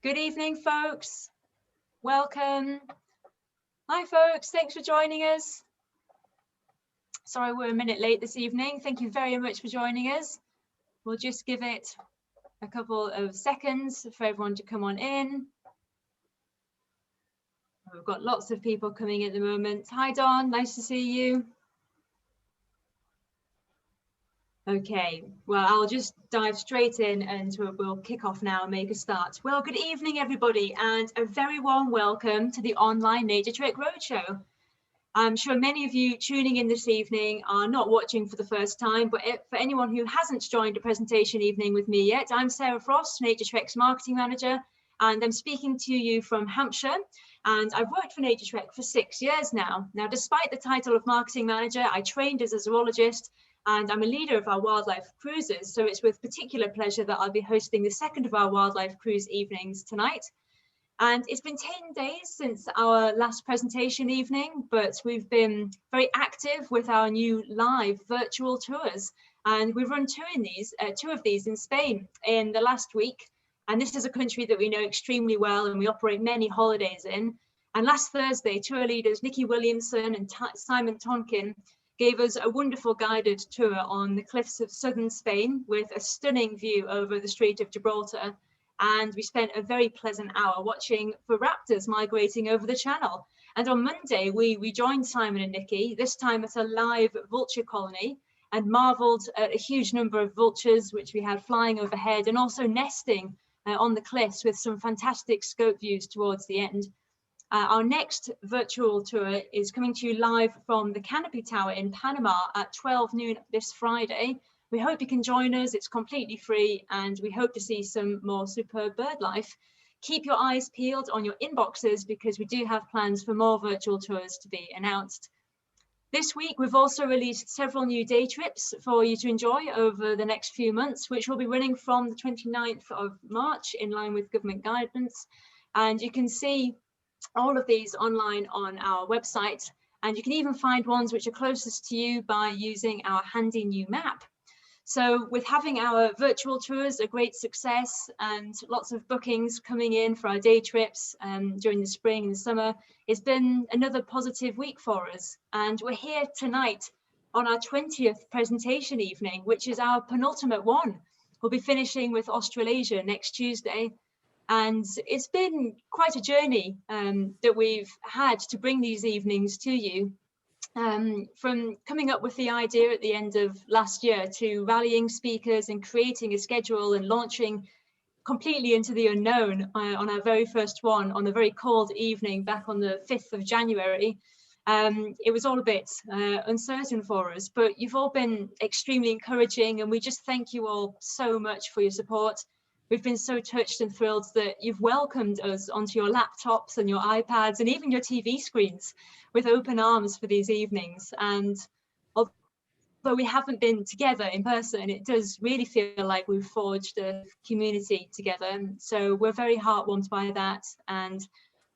Good evening, folks. Welcome. Hi, folks. Thanks for joining us. Sorry, we're a minute late this evening. Thank you very much for joining us. We'll just give it a couple of seconds for everyone to come on in. We've got lots of people coming in at the moment. Hi, Don. Nice to see you. Okay, well, I'll just dive straight in and we'll kick off now and make a start. Well, good evening, everybody, and a very warm welcome to the online Naturetrek Roadshow. I'm sure many of you tuning in this evening are not watching for the first time, but for anyone who hasn't joined a presentation evening with me yet, I'm Sarah Frost, Naturetrek's marketing manager, and I'm speaking to you from Hampshire. And I've worked for Naturetrek for 6 years now. Now, despite the title of marketing manager, I trained as a zoologist and I'm a leader of our wildlife cruises. So it's with particular pleasure that I'll be hosting the second of our wildlife cruise evenings tonight. And it's been 10 days since our last presentation evening, but we've been very active with our new live virtual tours. And we've run two of these in Spain in the last week. And this is a country that we know extremely well and we operate many holidays in. And last Thursday, tour leaders Nikki Williamson and Simon Tonkin gave us a wonderful guided tour on the cliffs of southern Spain with a stunning view over the Strait of Gibraltar. And we spent a very pleasant hour watching for raptors migrating over the channel. And on Monday, we joined Simon and Nikki, this time at a live vulture colony, and marveled at a huge number of vultures which we had flying overhead and also nesting on the cliffs with some fantastic scope views towards the end. Our next virtual tour is coming to you live from the Canopy Tower in Panama at 12 noon this Friday. We hope you can join us. It's completely free and we hope to see some more superb bird life. Keep your eyes peeled on your inboxes because we do have plans for more virtual tours to be announced. This week, we've also released several new day trips for you to enjoy over the next few months, which will be running from the 29th of March in line with government guidance. And you can see all of these online on our website. And you can even find ones which are closest to you by using our handy new map. So with having our virtual tours a great success and lots of bookings coming in for our day trips during the spring and the summer, it's been another positive week for us. And we're here tonight on our 20th presentation evening, which is our penultimate one. We'll be finishing with Australasia next Tuesday. And it's been quite a journey that we've had to bring these evenings to you. From coming up with the idea at the end of last year to rallying speakers and creating a schedule and launching completely into the unknown on our very first one on a very cold evening back on the 5th of January. It was all a bit uncertain for us, but you've all been extremely encouraging and we just thank you all so much for your support. We've been so touched and thrilled that you've welcomed us onto your laptops and your iPads and even your TV screens with open arms for these evenings. And although we haven't been together in person, it does really feel like we've forged a community together. So we're very heartwarmed by that. And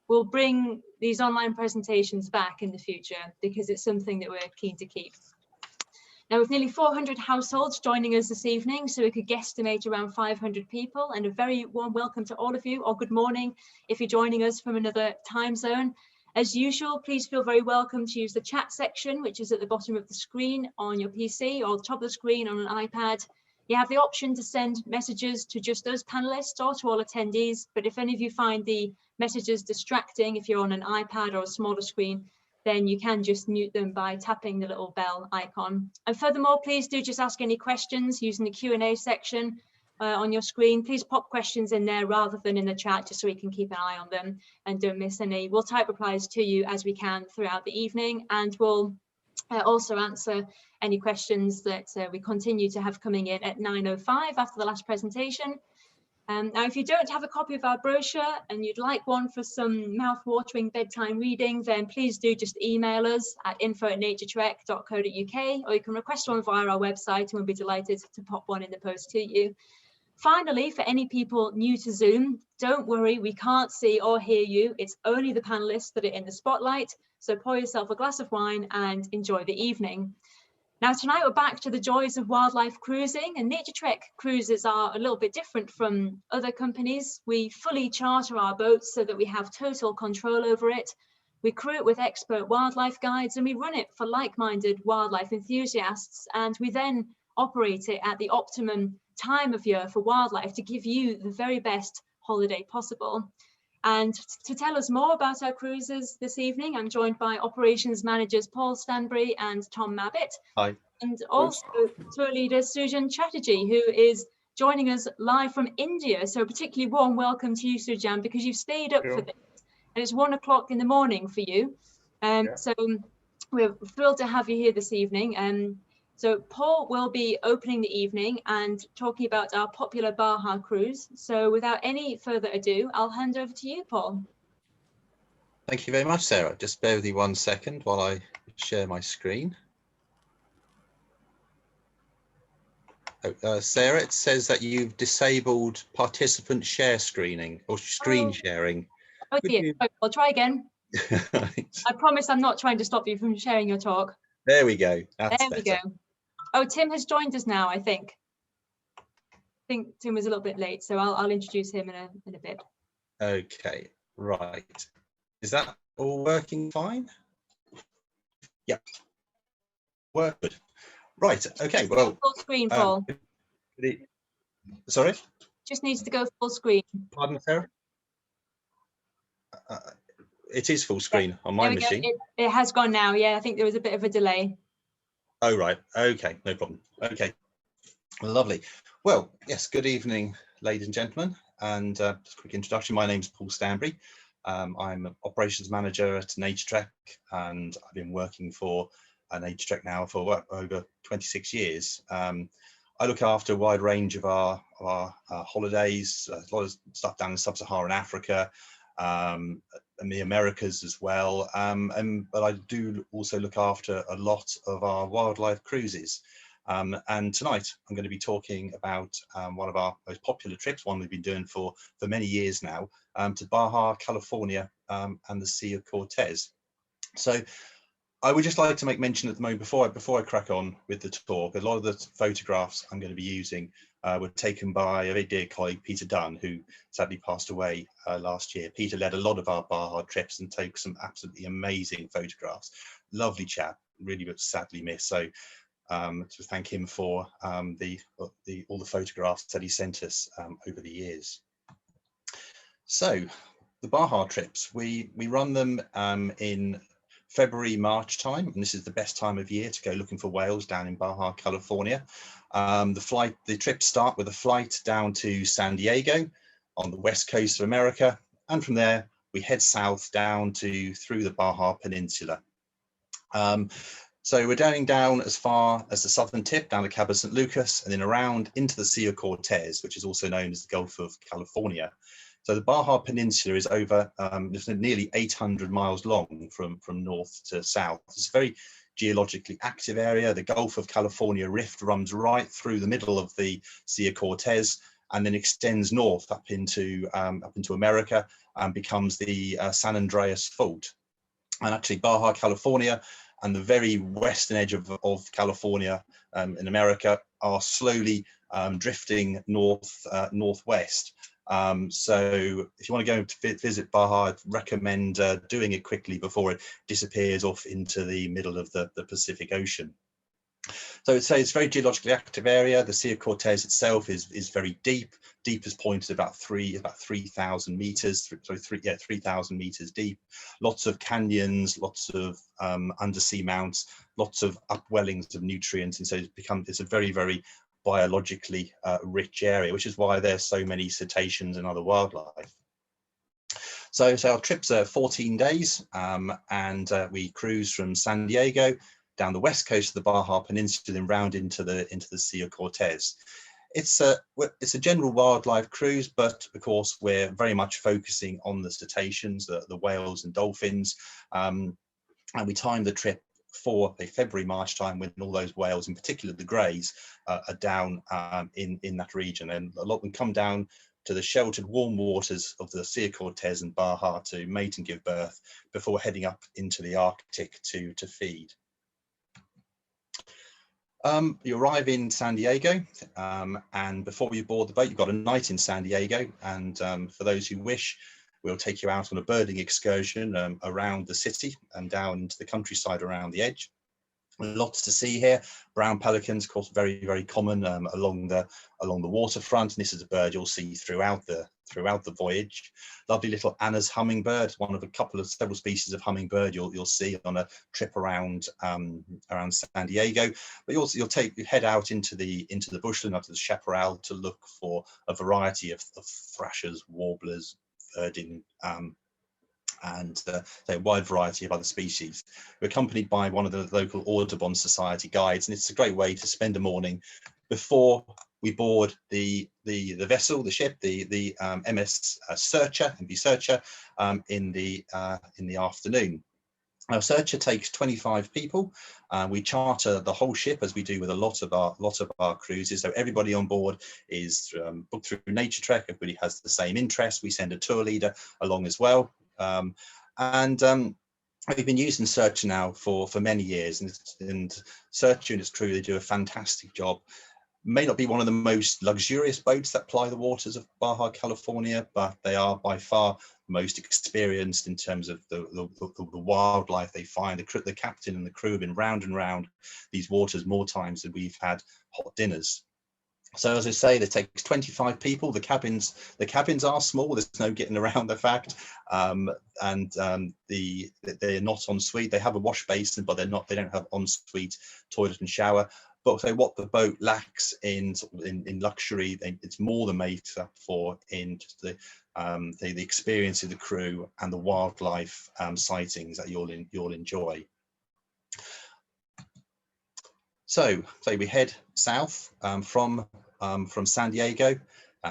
we'll bring these online presentations back in the future because it's something that we're keen to keep. Now, with nearly 400 households joining us this evening, so we could guesstimate around 500 people, and a very warm welcome to all of you, or good morning if you're joining us from another time zone. As usual, please feel very welcome to use the chat section, which is at the bottom of the screen on your PC or the top of the screen on an iPad. You have the option to send messages to just those panelists or to all attendees, but if any of you find the messages distracting, if you're on an iPad or a smaller screen, then you can just mute them by tapping the little bell icon. And furthermore, please do just ask any questions using the Q&A section on your screen. Please pop questions in there rather than in the chat, just so we can keep an eye on them and don't miss any. We'll type replies to you as we can throughout the evening, and we'll also answer any questions that we continue to have coming in at 9:05 after the last presentation. Now, if you don't have a copy of our brochure and you'd like one for some mouth-watering bedtime reading, then please do just email us at info@naturetrek.co.uk, or you can request one via our website and we'll be delighted to pop one in the post to you. Finally, for any people new to Zoom, don't worry, we can't see or hear you. It's only the panelists that are in the spotlight. So pour yourself a glass of wine and enjoy the evening. Now tonight we're back to the joys of wildlife cruising, and Naturetrek cruises are a little bit different from other companies. We fully charter our boats so that we have total control over it. We crew it with expert wildlife guides, and we run it for like-minded wildlife enthusiasts, and we then operate it at the optimum time of year for wildlife to give you the very best holiday possible. And to tell us more about our cruises this evening, I'm joined by operations managers Paul Stanbury and Tom Mabbett. Hi. And also tour leader Sujan Chatterjee, who is joining us live from India. So a particularly warm welcome to you, Sujan, because you've stayed up for this. And it's 1 o'clock in the morning for you. So we're thrilled to have you here this evening. So Paul will be opening the evening and talking about our popular Baja cruise. So without any further ado, I'll hand over to you, Paul. Thank you very much, Sarah. Just bear with me 1 second while I share my screen. Sarah, it says that you've disabled participant share screening or screen sharing. Oh dear, I'll try again. Right. I promise I'm not trying to stop you from sharing your talk. There we go. That's there better. We go. Oh, Tim has joined us now, I think. Tim was a little bit late, so I'll introduce him in a bit. Okay, right. Is that all working fine? Yep. Work good. Right. Okay. Well. Full screen, Paul. Sorry. Just needs to go full screen. Pardon, Sarah. It is full screen on my machine. It has gone now. Yeah, I think there was a bit of a delay. Oh, right. Okay, no problem. Okay, lovely. Well, yes, good evening, ladies and gentlemen. And just a quick introduction. My name's Paul Stanbury. I'm an operations manager at Naturetrek, and I've been working for Naturetrek now for over 26 years. I look after a wide range of our holidays, a lot of stuff down in sub-Saharan Africa, and the Americas as well, but I do also look after a lot of our wildlife cruises. And tonight I'm going to be talking about one of our most popular trips, one we've been doing for many years now, to Baja, California, and the Sea of Cortez. So I would just like to make mention at the moment, before I crack on with the talk, a lot of the photographs I'm going to be using were taken by a very dear colleague, Peter Dunn, who sadly passed away last year. Peter led a lot of our Baja trips and took some absolutely amazing photographs. Lovely chap, really but sadly missed. So to thank him for all the photographs that he sent us over the years. So the Baja trips, we run them in February, March time, and this is the best time of year to go looking for whales down in Baja, California. The trips start with a flight down to San Diego on the west coast of America, and from there we head south down through the Baja Peninsula. So we're down as far as the southern tip, down to Cabo San Lucas, and then around into the Sea of Cortez, which is also known as the Gulf of California. So the Baja Peninsula is over nearly 800 miles long from north to south. It's a very geologically active area. The Gulf of California rift runs right through the middle of the Sea of Cortez and then extends north up into America and becomes the San Andreas Fault. And actually Baja California and the very western edge of California in America are slowly drifting northwest. So if you want to go to visit Baja, I'd recommend doing it quickly before it disappears off into the middle of the Pacific Ocean. So it's a very geologically active area. The Sea of Cortez itself is very deep. Deepest point is about 3,000 meters. Sorry, 3,000 meters deep. Lots of canyons, lots of undersea mounts, lots of upwellings of nutrients, and so it's a very, very biologically rich area, which is why there's so many cetaceans and other wildlife. So our trips are 14 days, and we cruise from San Diego down the west coast of the Baja Peninsula and round into the Sea of Cortez. It's a general wildlife cruise, but of course we're very much focusing on the cetaceans, the whales and dolphins, and we time the trip for a February-March time when all those whales, in particular the greys, are down in that region, and a lot of them come down to the sheltered warm waters of the Sea of Cortez and Baja to mate and give birth before heading up into the Arctic to feed. You arrive in San Diego, and before you board the boat, you've got a night in San Diego. And for those who wish, we'll take you out on a birding excursion around the city and down into the countryside around the edge. Lots to see here. Brown pelicans, of course, very, very common along the waterfront. And this is a bird you'll see throughout the voyage. Lovely little Anna's hummingbird, one of a couple of several species of hummingbird you'll see on a trip around San Diego. But you'll head out into the bushland, up to the chaparral, to look for a variety of thrashers, warblers, birding, and a wide variety of other species. We're accompanied by one of the local Audubon Society guides, and it's a great way to spend a morning before we board the vessel, the ship, the MS Searcher, MV Searcher, in the afternoon. Our Searcher takes 25 people. We charter the whole ship, as we do with a lot of our cruises. So everybody on board is booked through Naturetrek. Everybody has the same interest. We send a tour leader along as well. We've been using Searcher now for many years, and Searcher and its crew, they do a fantastic job. May not be one of the most luxurious boats that ply the waters of Baja, California, but they are by far most experienced in terms of the wildlife they find. The captain and the crew have been round and round these waters more times than we've had hot dinners. So as I say, it takes 25 people. The cabins are small. There's no getting around the fact, they're not en suite. They have a wash basin, but they don't have en suite toilet and shower. But so what the boat lacks in luxury, it's more than made up for in just the experience of the crew and the wildlife sightings that you'll enjoy. So we head south from San Diego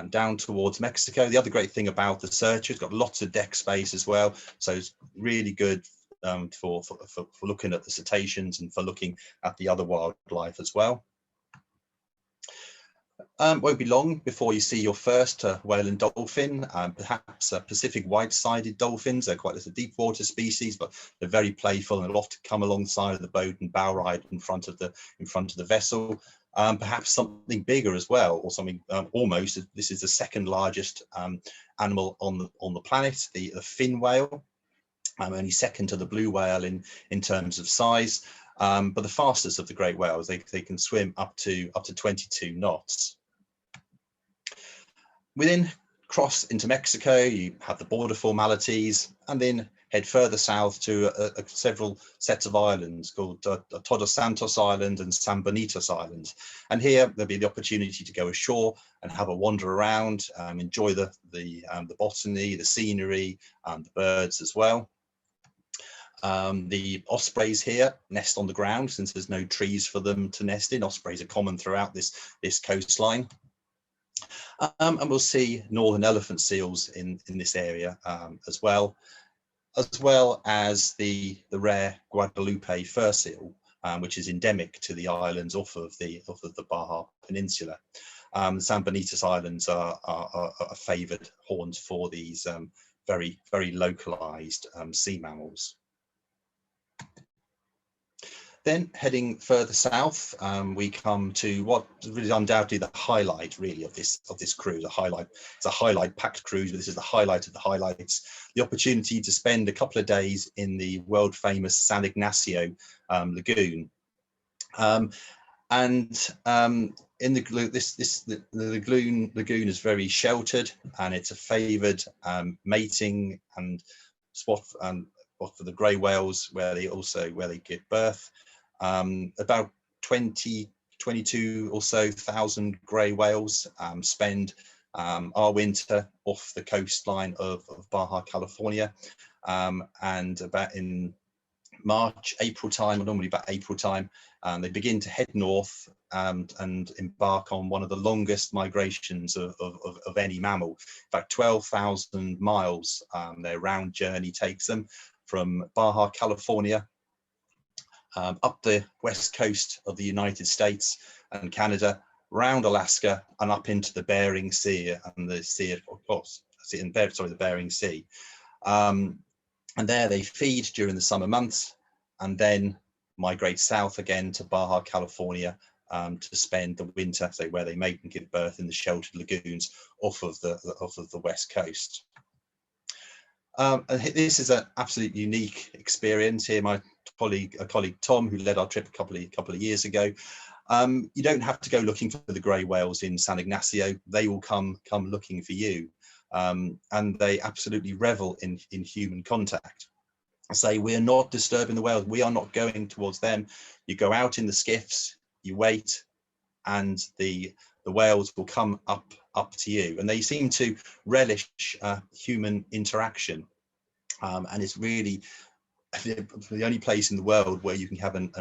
down towards Mexico. The other great thing about the Searcher, it's got lots of deck space as well, so it's really good for looking at the cetaceans and for looking at the other wildlife as well. Won't be long before you see your first whale and dolphin, perhaps Pacific white-sided dolphins. They're quite a deep water species, but they're very playful and they'll often come alongside of the boat and bow ride in front of the vessel. Perhaps something bigger as well, or something almost. This is the second largest animal on the planet, the fin whale. Only second to the blue whale in terms of size, but the fastest of the great whales. They can swim up to 22 knots. We then cross into Mexico. You have the border formalities, and then head further south to several sets of islands called Todos Santos Island and San Bonitos Island. And here there'll be the opportunity to go ashore and have a wander around, enjoy the botany, the scenery, and the birds as well. The ospreys here nest on the ground since there's no trees for them to nest in. Ospreys are common throughout this coastline. And we'll see northern elephant seals in this area as well as the rare Guadalupe fur seal, which is endemic to the islands off of the Baja Peninsula. San Bonitos Islands are favoured haunts for these very, very localized sea mammals. Then heading further south, we come to what is undoubtedly the highlight, really, of this cruise. It's a highlight packed cruise, but this is the highlight of the highlights: the opportunity to spend a couple of days in the world famous San Ignacio lagoon. In the lagoon is very sheltered, and it's a favoured mating and spot for the grey whales, where they give birth. About 22 or so thousand grey whales spend our winter off the coastline of Baja, California, and about in March, April time, or normally about April time, they begin to head north and embark on one of the longest migrations of any mammal. In fact, 12,000 miles their round journey takes them from Baja, California, up the west coast of the United States and Canada, round Alaska, and up into the Bering Sea and the Bering Sea. And there they feed during the summer months, and then migrate south again to Baja, California, to spend the winter, say where they mate and give birth in the sheltered lagoons off of the west coast. And this is an absolutely unique experience here. My colleague Tom, who led our trip a couple of years ago, you don't have to go looking for the grey whales in San Ignacio. They will come looking for you, and they absolutely revel in human contact. Say we're not disturbing the whales, we are not going towards them. You go out in the skiffs, you wait, and the whales will come up to you, and they seem to relish human interaction, and it's really the only place in the world where you can have an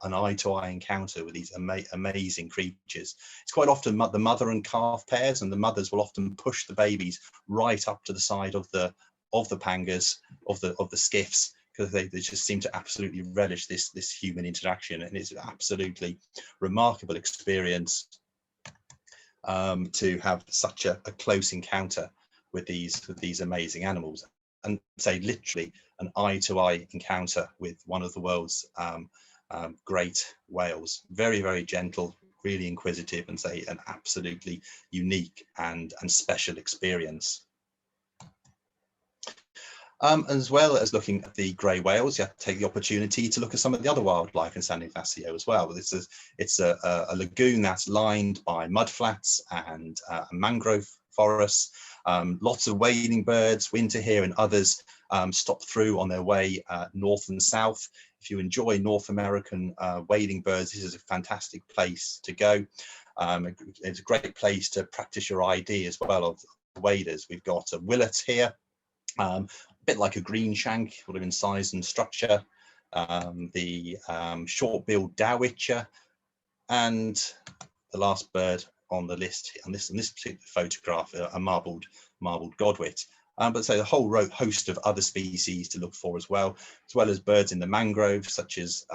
eye-to-eye encounter with these amazing creatures. It's quite often the mother and calf pairs, and the mothers will often push the babies right up to the side of the pangas, of the skiffs, because they just seem to absolutely relish this human interaction, and it's an absolutely remarkable experience to have such a close encounter with these amazing animals, and say literally an eye-to-eye encounter with one of the world's great whales. Very, very gentle, really inquisitive, and say an absolutely unique and special experience. As well as looking at the grey whales, you have to take the opportunity to look at some of the other wildlife in San Ignacio as well. It's a lagoon that's lined by mudflats and mangrove forests. Lots of wading birds winter here, and others stop through on their way north and south. If you enjoy North American wading birds, this is a fantastic place to go. It's a great place to practice your ID as well of waders. We've got a willet here, a bit like a green shank, sort of in size and structure. The short-billed dowitcher, and the last bird on the list on this particular photograph, a marbled godwit. But so the whole host of other species to look for as well as birds in the mangroves, such as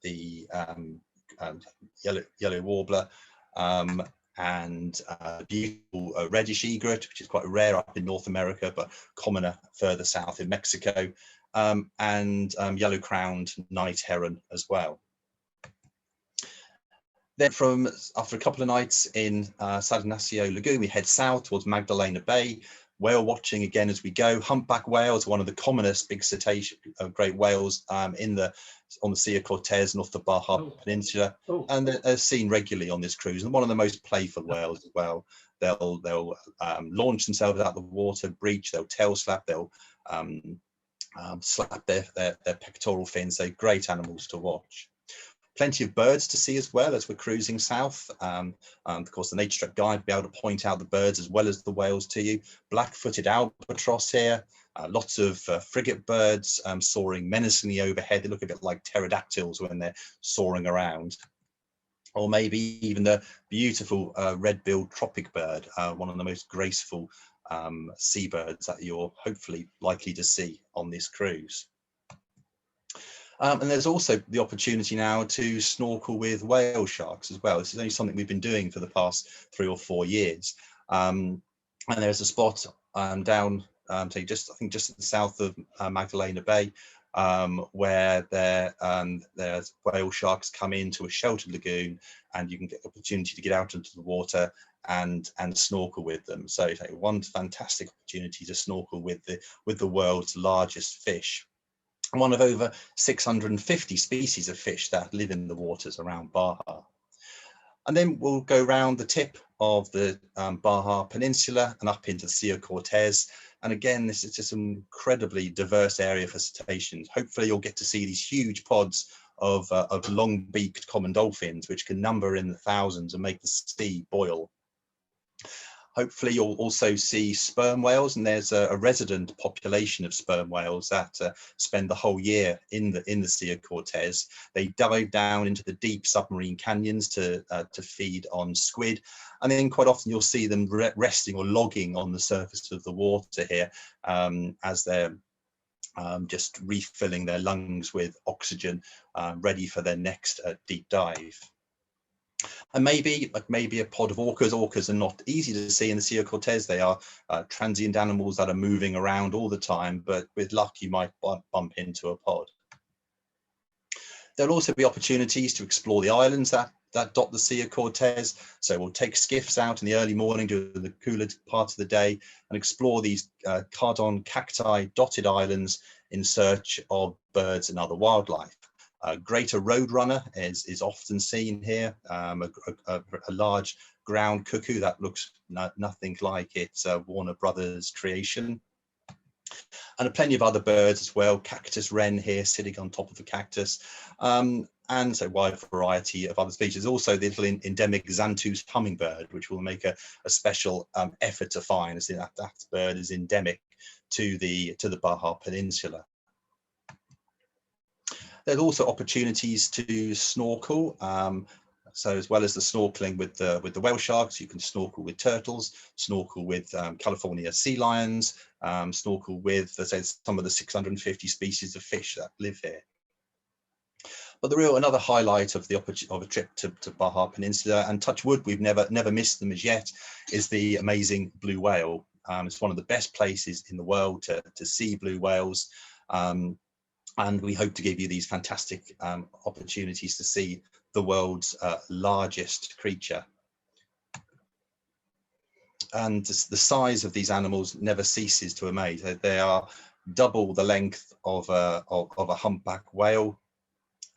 the yellow warbler, and beautiful reddish egret, which is quite rare up in North America, but commoner further south in Mexico, and yellow-crowned night heron as well. Then after a couple of nights in San Ignacio Lagoon, we head south towards Magdalena Bay. Whale watching again as we go. Humpback whales, one of the commonest big cetacean great whales on the Sea of Cortez and off the Baja Peninsula, and they're seen regularly on this cruise, and one of the most playful whales as well. They'll launch themselves out of the water, breach, they'll tail slap, they'll slap their pectoral fins. They're great animals to watch. Plenty of birds to see as well as we're cruising south. Of course, the Naturetrek guide will be able to point out the birds as well as the whales to you. Black-footed albatross here, lots of frigate birds soaring menacingly overhead. They look a bit like pterodactyls when they're soaring around. Or maybe even the beautiful red-billed tropic bird, one of the most graceful seabirds that you're hopefully likely to see on this cruise. And there's also the opportunity now to snorkel with whale sharks as well. This is only something we've been doing for the past 3 or 4 years. And there's a spot down, say just at the south of Magdalena Bay, where there's whale sharks come into a sheltered lagoon, and you can get the opportunity to get out into the water and snorkel with them. So one fantastic opportunity to snorkel with the world's largest fish. One of over 650 species of fish that live in the waters around Baja. And then we'll go around the tip of the Baja Peninsula and up into the Sea of Cortez. And again, this is just an incredibly diverse area for cetaceans. Hopefully you'll get to see these huge pods of long-beaked common dolphins, which can number in the thousands and make the sea boil. Hopefully you'll also see sperm whales, and there's a resident population of sperm whales that spend the whole year in the Sea of Cortez. They dive down into the deep submarine canyons to feed on squid, and then quite often you'll see them resting or logging on the surface of the water here as they're just refilling their lungs with oxygen, ready for their next deep dive. And maybe a pod of orcas. Orcas are not easy to see in the Sea of Cortez. They are transient animals that are moving around all the time, but with luck you might bump into a pod. There'll also be opportunities to explore the islands that dot the Sea of Cortez. So we'll take skiffs out in the early morning during the cooler part of the day and explore these cardon cacti dotted islands in search of birds and other wildlife. Greater roadrunner is often seen here, a large ground cuckoo that looks nothing like its Warner Brothers creation. And plenty of other birds as well, cactus wren here sitting on top of the cactus, and so wide variety of other species. Also the little endemic Xanthus hummingbird, which will make a special effort to find, as that bird is endemic to the Baja Peninsula. There's also opportunities to snorkel. So as well as the snorkeling with the whale sharks, you can snorkel with turtles, snorkel with California sea lions, snorkel with, let's say, some of the 650 species of fish that live here. But another highlight of a trip to Baja Peninsula, and touch wood, we've never missed them as yet, is the amazing blue whale. It's one of the best places in the world to see blue whales. And we hope to give you these fantastic opportunities to see the world's largest creature. And the size of these animals never ceases to amaze. They are double the length of a humpback whale.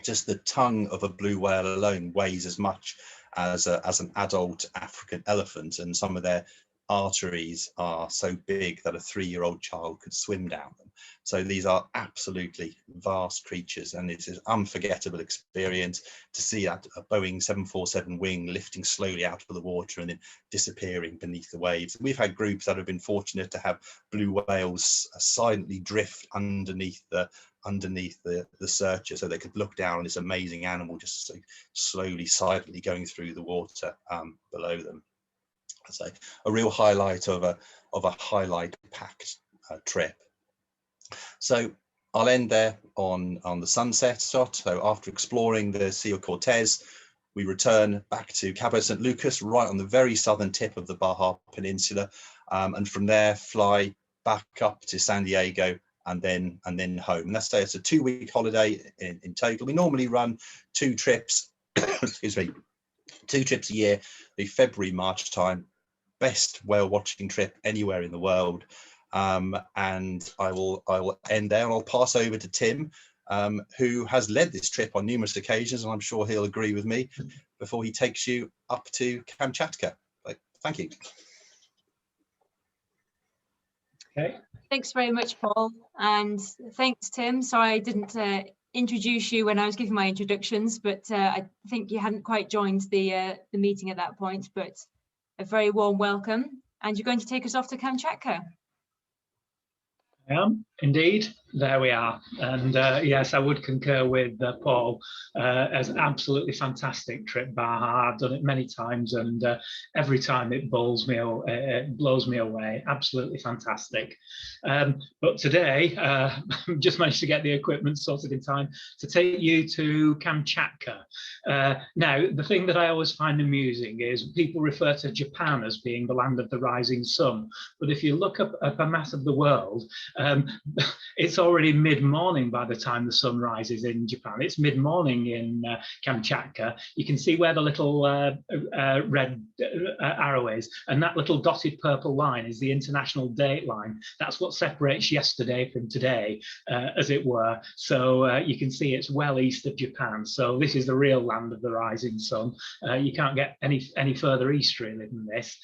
Just the tongue of a blue whale alone weighs as much as an adult African elephant, and some of their arteries are so big that a 3-year-old child could swim down them. So these are absolutely vast creatures, and it's an unforgettable experience to see that a Boeing 747 wing lifting slowly out of the water and then disappearing beneath the waves. We've had groups that have been fortunate to have blue whales silently drift underneath the searcher, so they could look down on this amazing animal just so slowly, silently going through the water below them. So a real highlight of a highlight packed trip. So I'll end there on the sunset shot. So after exploring the Sea of Cortez, we return back to Cabo San Lucas, right on the very southern tip of the Baja Peninsula, and from there fly back up to San Diego and then home. And let's say it's a 2-week holiday in total. We normally run 2 trips, excuse me, 2 trips a year, the February-March time. Best whale watching trip anywhere in the world. And I will end there, and I'll pass over to Tim, who has led this trip on numerous occasions, and I'm sure he'll agree with me, before he takes you up to Kamchatka. Thank you. Okay. Thanks very much, Paul, and thanks, Tim. Sorry I didn't introduce you when I was giving my introductions, but I think you hadn't quite joined the meeting at that point, but a very warm welcome. And you're going to take us off to Kamchatka. I am indeed. There we are. And yes, I would concur with Paul. It's an absolutely fantastic trip, Baja. I've done it many times, and every time it blows me away. Absolutely fantastic. But today, just managed to get the equipment sorted in time to take you to Kamchatka. Now, the thing that I always find amusing is people refer to Japan as being the land of the rising sun. But if you look up a map of the world, it's already mid-morning by the time the sun rises in Japan. It's mid-morning in Kamchatka. You can see where the little red arrow is, and that little dotted purple line is the international date line. That's what separates yesterday from today, as it were. So you can see it's well east of Japan. So this is the real land of the rising sun. You can't get any further east really than this.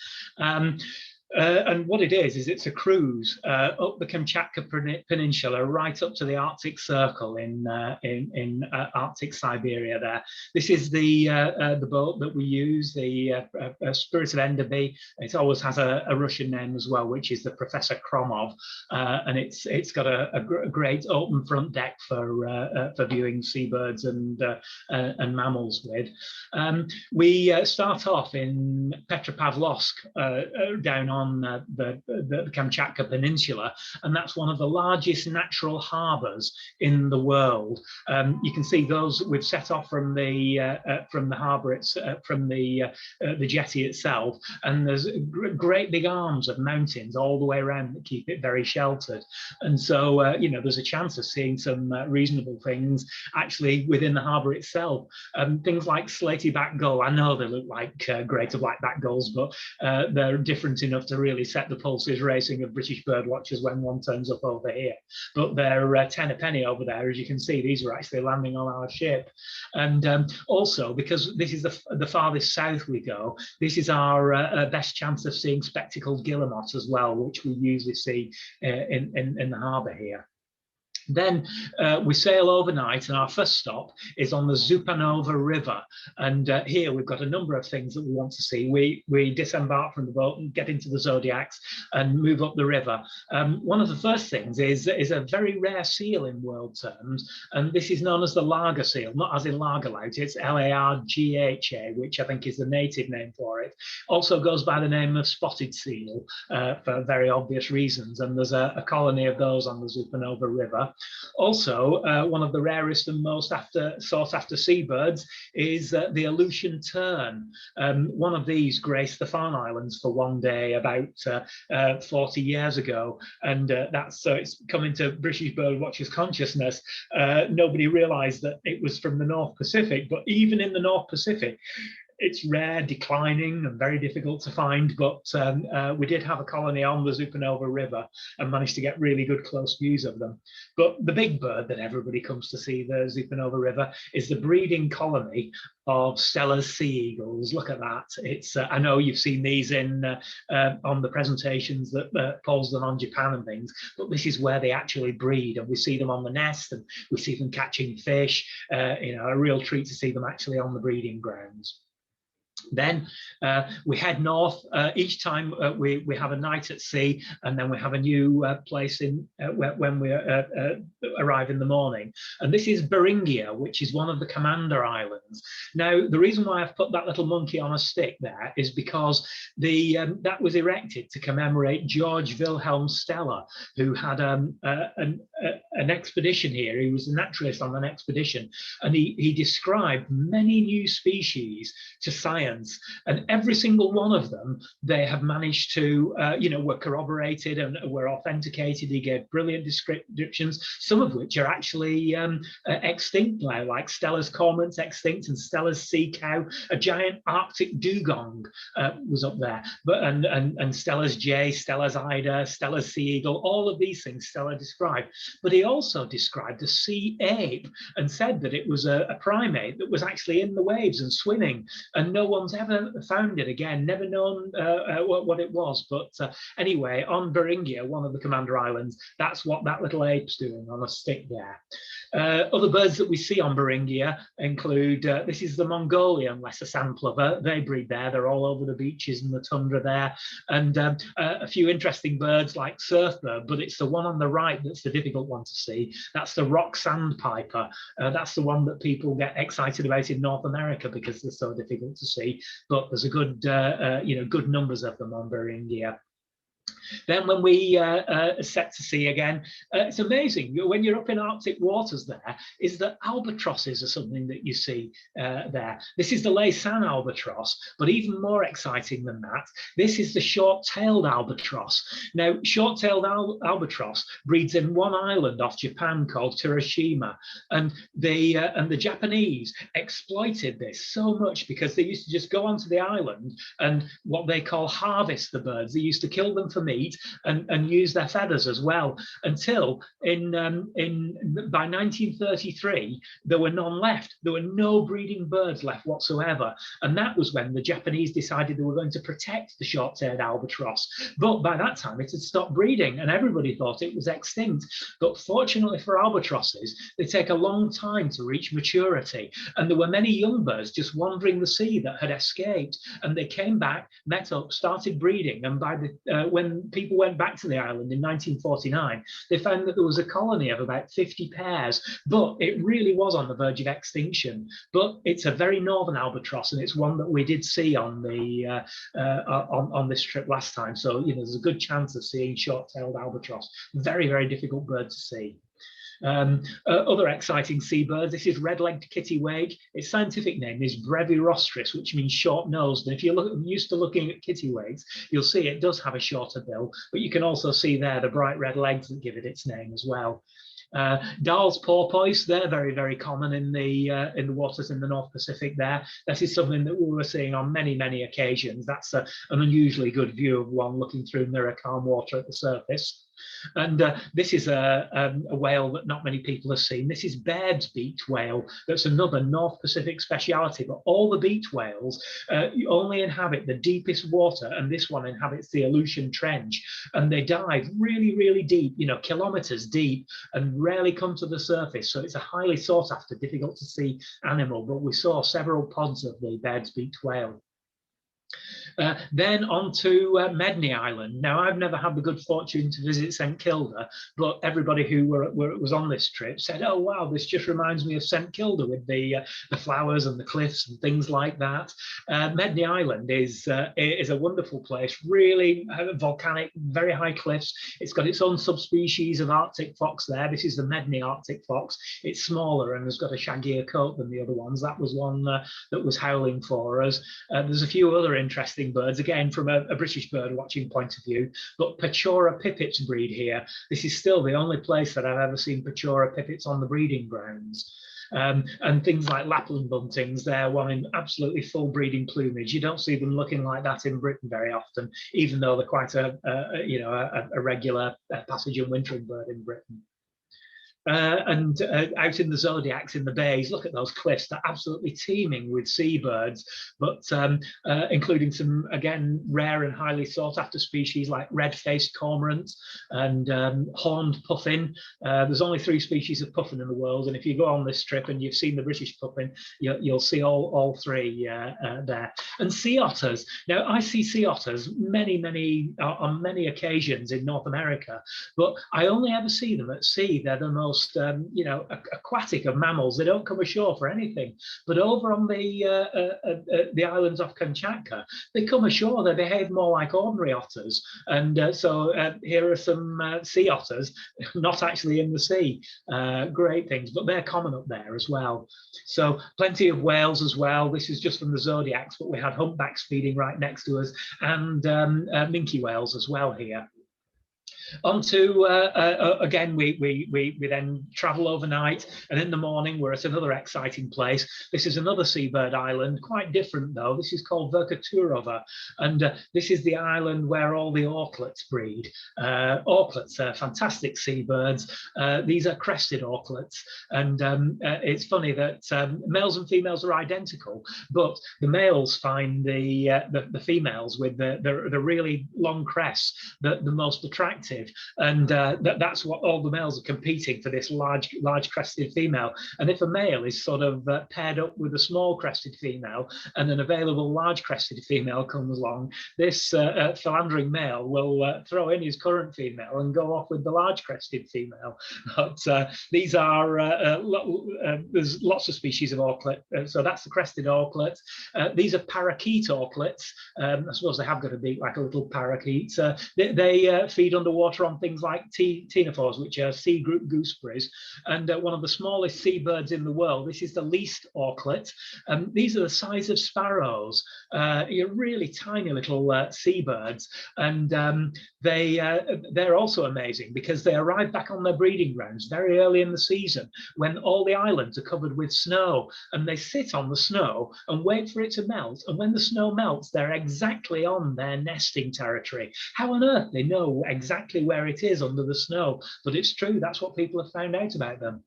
And what it is it's a cruise up the Kamchatka Peninsula, right up to the Arctic Circle in Arctic Siberia. There, this is the boat that we use, the Spirit of Enderby. It always has a Russian name as well, which is the Professor Kromov, and it's got a great open front deck for viewing seabirds and mammals with. We start off in Petropavlovsk down on on the Kamchatka Peninsula, and that's one of the largest natural harbours in the world. You can see those we've set off from the harbour, from the jetty itself, and there's great big arms of mountains all the way around that keep it very sheltered. And so, you know, there's a chance of seeing some reasonable things actually within the harbour itself. Things like slaty back gull, I know they look like greater black-backed gulls, but they're different enough to really set the pulses racing of British bird watchers when one turns up over here. But they're 10 a penny over there. As you can see, these are actually landing on our ship. And also, because this is the farthest south we go, this is our best chance of seeing spectacled guillemot as well, which we usually see in the harbour here. Then we sail overnight, and our first stop is on the Zupanova River. And here we've got a number of things that we want to see. We disembark from the boat and get into the Zodiacs and move up the river. One of the first things is a very rare seal in world terms, and this is known as the Larga seal, not as in Largalout, it's Largha, which I think is the native name for it. Also goes by the name of spotted seal for very obvious reasons, and there's a colony of those on the Zupanova River. Also, one of the rarest and most sought after seabirds is the Aleutian tern. One of these graced the Farne Islands for one day about 40 years ago, and so it's come into British bird watchers' consciousness. Nobody realised that it was from the North Pacific, but even in the North Pacific, it's rare, declining, and very difficult to find, but we did have a colony on the Zupanova River and managed to get really good close views of them. But the big bird that everybody comes to see, the Zupanova River, is the breeding colony of Steller's sea eagles. Look at that. It's I know you've seen these on the presentations that Paul's done on Japan and things, but this is where they actually breed, and we see them on the nest, and we see them catching fish. You know, a real treat to see them actually on the breeding grounds. Then we head north. Each time we have a night at sea, and then we have a new place when we arrive in the morning. And this is Beringia, which is one of the Commander Islands. Now, the reason why I've put that little monkey on a stick there is because that was erected to commemorate George Wilhelm Steller, who had an expedition here. He was a naturalist on an expedition, and he described many new species to science, and every single one of them they have managed to were corroborated and were authenticated. He gave brilliant descriptions, some of which are actually extinct now, like Steller's cormorant's extinct, and Steller's sea cow, a giant Arctic dugong was up there, but and Steller's jay, Steller's eider, Steller's sea eagle, all of these things Steller described. But he also described a sea ape and said that it was a primate that was actually in the waves and swimming, and no one's ever found it again, never known what it was. But anyway, on Beringia, one of the Commander Islands, that's what that little ape's doing on a stick there. Other birds that we see on Beringia include, this is the Mongolian lesser sandplover. They breed there. They're all over the beaches and the tundra there. And a few interesting birds like surfbird, but it's the one on the right that's the difficult one to see. That's the rock sandpiper. That's the one that people get excited about in North America because they're so difficult to see. But there's a good, good numbers of them on Beringia. Then when we set to sea again, it's amazing when you're up in Arctic waters there, is that albatrosses are something that you see there. This is the Laysan albatross, but even more exciting than that, this is the short-tailed albatross. Now, short-tailed albatross breeds in one island off Japan called Tsushima, and the Japanese exploited this so much because they used to just go onto the island and what they call harvest the birds. They used to kill them for meat and use their feathers as well, until by 1933 there were none left. There were no breeding birds left whatsoever, and that was when the Japanese decided they were going to protect the short-tailed albatross. But by that time it had stopped breeding and everybody thought it was extinct. But fortunately for albatrosses, they take a long time to reach maturity, and there were many young birds just wandering the sea that had escaped, and they came back, met up, started breeding, and by when when people went back to the island in 1949, they found that there was a colony of about 50 pairs, but it really was on the verge of extinction. But it's a very northern albatross, and it's one that we did see on the on this trip last time. So there's a good chance of seeing short-tailed albatross. Very, very difficult bird to see. Other exciting seabirds, this is red-legged kittiwake. Its scientific name is brevirostris, which means short-nosed. And if you're used to looking at kittiwakes, you'll see it does have a shorter bill, but you can also see there the bright red legs that give it its name as well. Dahl's porpoise, they're very, very common in the waters in the North Pacific there. This is something that we were seeing on many, many occasions. That's an unusually good view of one looking through mirror calm water at the surface. And this is a whale that not many people have seen. This is Baird's beaked whale. That's another North Pacific speciality, but all the beaked whales only inhabit the deepest water, and this one inhabits the Aleutian Trench, and they dive really, really deep, kilometers deep, and rarely come to the surface. So it's a highly sought after, difficult to see animal, but we saw several pods of the Baird's beaked whale. Then on to Medney Island. Now, I've never had the good fortune to visit St Kilda, but everybody who was on this trip said, oh, wow, this just reminds me of St Kilda with the flowers and the cliffs and things like that. Medney Island is a wonderful place, really volcanic, very high cliffs. It's got its own subspecies of Arctic fox there. This is the Medney Arctic fox. It's smaller and has got a shaggier coat than the other ones. That was one that was howling for us. There's a few other interesting birds, again from a British bird watching point of view, but Pechora pipits breed here. This is still the only place that I've ever seen Pechora pipits on the breeding grounds. And things like Lapland buntings, they're one in absolutely full breeding plumage. You don't see them looking like that in Britain very often, even though they're quite a regular passage and wintering bird in Britain. And out in the zodiacs, in the bays, look at those cliffs. They're absolutely teeming with seabirds, but including some, again, rare and highly sought after species like red-faced cormorant and horned puffin. There's only 3 species of puffin in the world, and if you go on this trip and you've seen the British puffin, you'll see all 3 there. And sea otters. Now, I see sea otters on many occasions in North America, but I only ever see them at sea. They're the most aquatic of mammals. They don't come ashore for anything. But over on the islands off Kamchatka, they come ashore. They behave more like ordinary otters. And so here are some sea otters, not actually in the sea. Great things, but they're common up there as well. So plenty of whales as well. This is just from the zodiacs, but we had humpbacks feeding right next to us, and minke whales as well here. On to, again, we then travel overnight, and in the morning we're at another exciting place. This is another seabird island, quite different though. This is called Verkaturova, and this is the island where all the auklets breed. Auklets are fantastic seabirds. These are crested auklets, and it's funny that males and females are identical, but the males find the females with the really long crests the most attractive. And that's what all the males are competing for, this large crested female. And if a male is sort of paired up with a small crested female, and an available large crested female comes along, this philandering male will throw in his current female and go off with the large crested female. But these are there's lots of species of auklet. So that's the crested auklet. These are parakeet auklets. I suppose they have got a beak like a little parakeet. They feed underwater on things like ctenophores, which are sea group gooseberries, and one of the smallest seabirds in the world. This is the least auklet. These are the size of sparrows. You're really tiny little seabirds, and they're also amazing because they arrive back on their breeding grounds very early in the season when all the islands are covered with snow, and they sit on the snow and wait for it to melt. And when the snow melts, they're exactly on their nesting territory. How on earth they know exactly where it is under the snow? But it's true, that's what people have found out about them.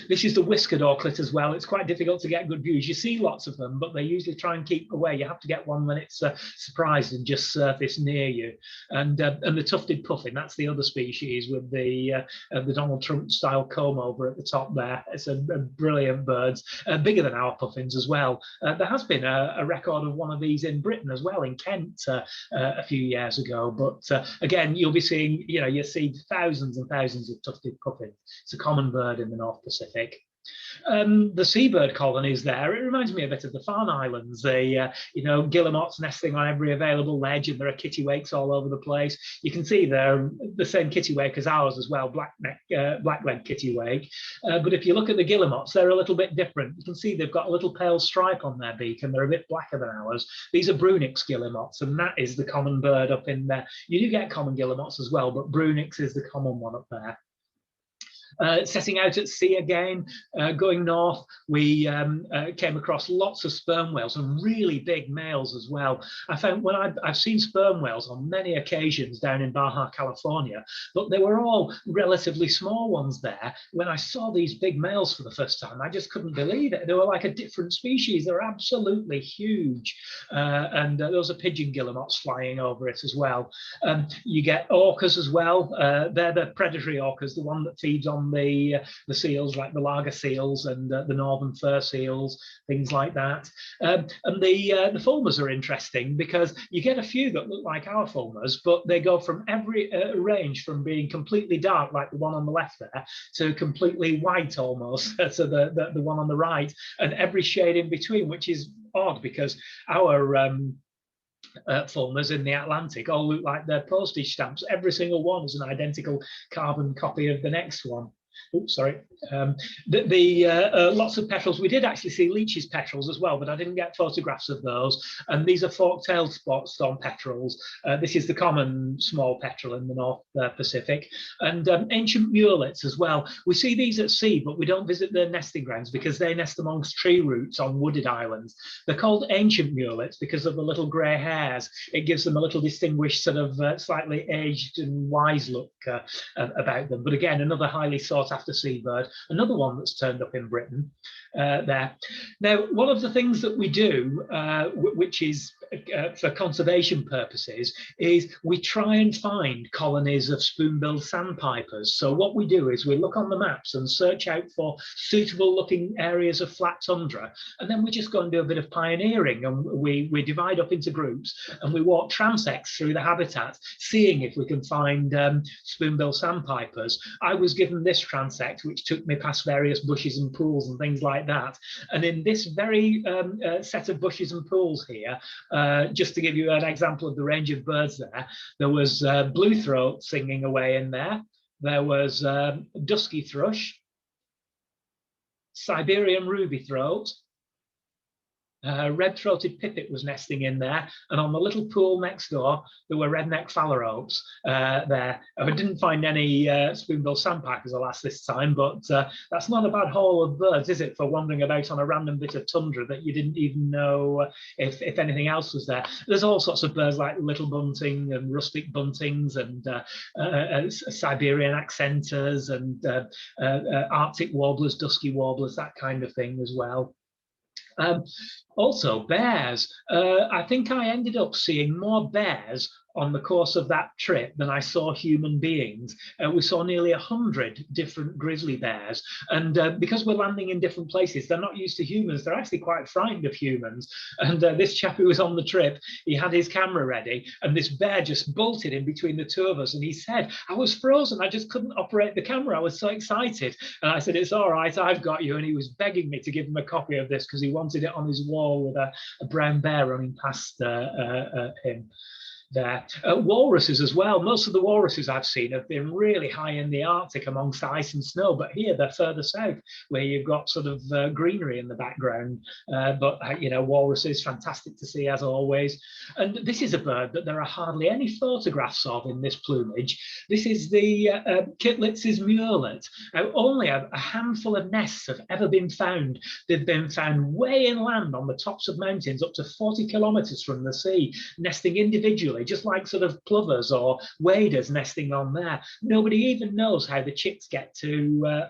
This is the whiskered auklet as well. It's quite difficult to get good views. You see lots of them, but they usually try and keep away. You have to get one when it's surprised and just surface near you. And the tufted puffin, that's the other species with the Donald Trump style comb over at the top there. It's a brilliant bird, bigger than our puffins as well. There has been a record of one of these in Britain as well, in Kent a few years ago. But again, you'll be seeing, you see thousands and thousands of tufted puffins. It's a common bird in the North Pacific. The seabird colonies there, it reminds me a bit of the Farne Islands. Guillemots nesting on every available ledge, and there are kittiwakes all over the place. You can see they're the same kittiwake as ours as well, black-legged kittiwake. But if you look at the guillemots, they're a little bit different. You can see they've got a little pale stripe on their beak, and they're a bit blacker than ours. These are Brunix guillemots, and that is the common bird up in there. You do get common guillemots as well, but Brunix is the common one up there. Setting out at sea again, going north, we came across lots of sperm whales and really big males as well. I found when I've seen sperm whales on many occasions down in Baja, California, but they were all relatively small ones there. When I saw these big males for the first time, I just couldn't believe it. They were like a different species. They're absolutely huge. And those are pigeon guillemots flying over it as well. You get orcas as well. They're the predatory orcas, the one that feeds on the seals, like the lager seals and the northern fur seals, things like that. And the fulmars are interesting because you get a few that look like our fulmars, but they go from every range from being completely dark, like the one on the left there, to completely white almost, so the one on the right, and every shade in between, which is odd because our fulmars in the Atlantic all look like they're postage stamps. Every single one is an identical carbon copy of the next one. Oops, sorry. Lots of petrels. We did actually see Leach's petrels as well, but I didn't get photographs of those. And these are fork-tailed storm petrels. This is the common small petrel in the North Pacific. And ancient murrelets as well. We see these at sea, but we don't visit their nesting grounds because they nest amongst tree roots on wooded islands. They're called ancient murrelets because of the little grey hairs. It gives them a little distinguished sort of slightly aged and wise look about them. But again, another highly sought after seabird, another one that's turned up in Britain there. Now, one of the things that we do, which is for conservation purposes, is we try and find colonies of spoon-billed sandpipers. So what we do is we look on the maps and search out for suitable looking areas of flat tundra, and then we just go and do a bit of pioneering, and we divide up into groups and we walk transects through the habitat, seeing if we can find spoon-billed sandpipers. I was given this transect, which took me past various bushes and pools and things like that. And in this very set of bushes and pools here, just to give you an example of the range of birds there, there was blue throat singing away in there. There was dusky thrush, Siberian ruby throat, red-throated pipit was nesting in there, and on the little pool next door there were redneck phalaropes there. I didn't find any spoonbill sandpipers, alas, this time, but that's not a bad haul of birds, is it, for wandering about on a random bit of tundra that you didn't even know if anything else was there. There's all sorts of birds like little bunting and rustic buntings and Siberian accenters and Arctic warblers, dusky warblers, that kind of thing as well. Also bears. I think I ended up seeing more bears on the course of that trip than I saw human beings. We saw nearly 100 different grizzly bears, and because we're landing in different places, they're not used to humans. They're actually quite frightened of humans. And this chap who was on the trip, he had his camera ready, and this bear just bolted in between the two of us, and he said, "I was frozen, I just couldn't operate the camera, I was so excited." And I said, "It's all right, I've got you." And he was begging me to give him a copy of this because he wanted it on his wall with a brown bear running past him there. Walruses as well. Most of the walruses I've seen have been really high in the Arctic amongst ice and snow, but here they're further south where you've got sort of greenery in the background. But you know, walruses, fantastic to see as always. And this is a bird that there are hardly any photographs of in this plumage. This is the Kitlitz's murrelet. Only a handful of nests have ever been found. They've been found way inland on the tops of mountains up to 40 kilometers from the sea, nesting individually naturally, just like sort of plovers or waders nesting on there. Nobody even knows how the chicks get to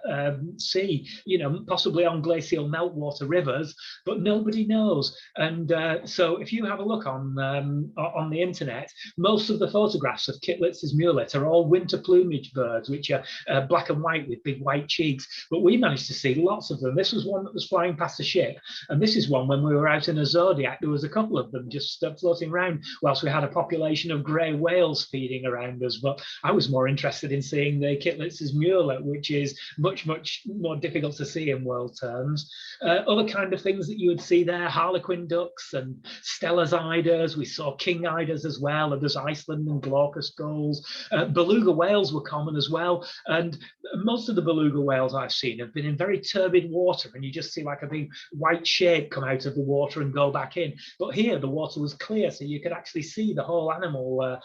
sea, you know, possibly on glacial meltwater rivers, but nobody knows. And so if you have a look on the internet, most of the photographs of Kitlitz's mulet are all winter plumage birds, which are black and white with big white cheeks. But we managed to see lots of them. This was one that was flying past the ship, and this is one when we were out in a zodiac. There was a couple of them just floating around, whilst we had a population of grey whales feeding around us. But I was more interested in seeing the Kitlitz's mulet, which is much more difficult to see in world terms. Other kind of things that you would see there: harlequin ducks and Stella's eiders. We saw king eiders as well, and there's Iceland and glaucus gulls. Beluga whales were common as well, and most of the beluga whales I've seen have been in very turbid water, and you just see like a big white shape come out of the water and go back in. But here the water was clear, so you could actually see the whole animal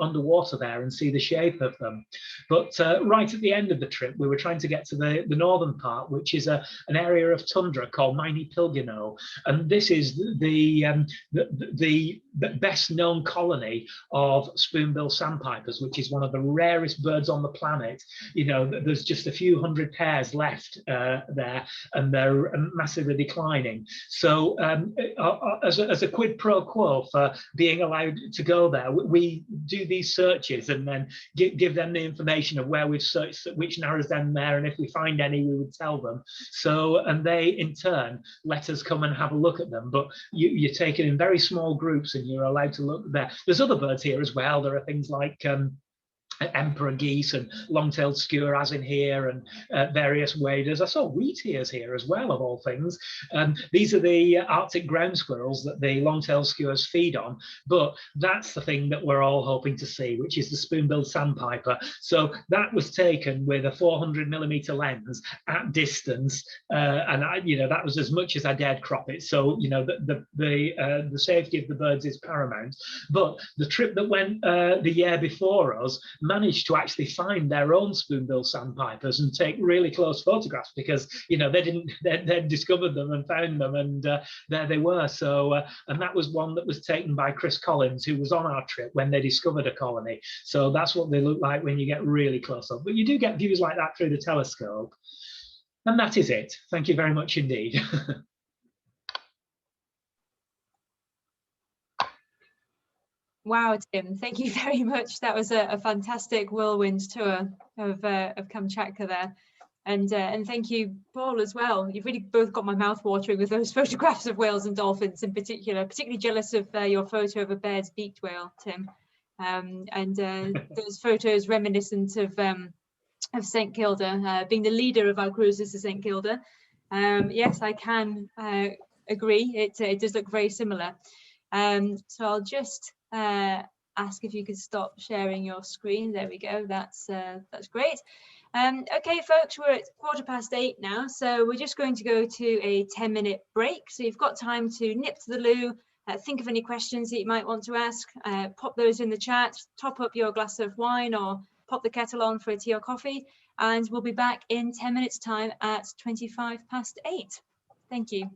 underwater there and see the shape of them. But right at the end of the trip, we were trying to get to the northern part, which is an area of tundra called Mini Pilgino, and this is the best known colony of spoonbill sandpipers, which is one of the rarest birds on the planet. You know, there's just a few hundred pairs left there, and they're massively declining. So as a quid pro quo for being allowed to go there, we do these searches and then give them the information of where we've searched, which narrows them there, and if we find any, we would tell them. So, and they in turn let us come and have a look at them. But you're taken in very small groups and you're allowed to look there. There's other birds here as well. There are things like emperor geese and long-tailed skua as in here, and various waders. I saw wheat ears here as well, of all things. These are the Arctic ground squirrels that the long-tailed skuas feed on, but that's the thing that we're all hoping to see, which is the spoon-billed sandpiper. So that was taken with a 400mm lens at distance, and that was as much as I dared crop it. So the safety of the birds is paramount. But the trip that went the year before us managed to actually find their own spoonbill sandpipers and take really close photographs, because they'd discovered them and found them, and there they were. So and that was one that was taken by Chris Collins, who was on our trip when they discovered a colony. So that's what they look like when you get really close up. But you do get views like that through the telescope. And that is it. Thank you very much indeed. Wow, Tim, thank you very much. That was a fantastic whirlwind tour of Kamchatka there. And thank you, Paul, as well. You've really both got my mouth watering with those photographs of whales and dolphins in particular. Particularly jealous of your photo of a Baird's beaked whale, Tim. And those photos reminiscent of St Kilda, being the leader of our cruises to St Kilda. Yes, I can agree. It does look very similar. So I'll just ask if you could stop sharing your screen. There we go. That's great. Okay, folks, we're at 8:15 now, so we're just going to go to a 10-minute break. So you've got time to nip to the loo, think of any questions that you might want to ask, pop those in the chat, top up your glass of wine or pop the kettle on for a tea or coffee, and we'll be back in 10 minutes time at 8:25. Thank you.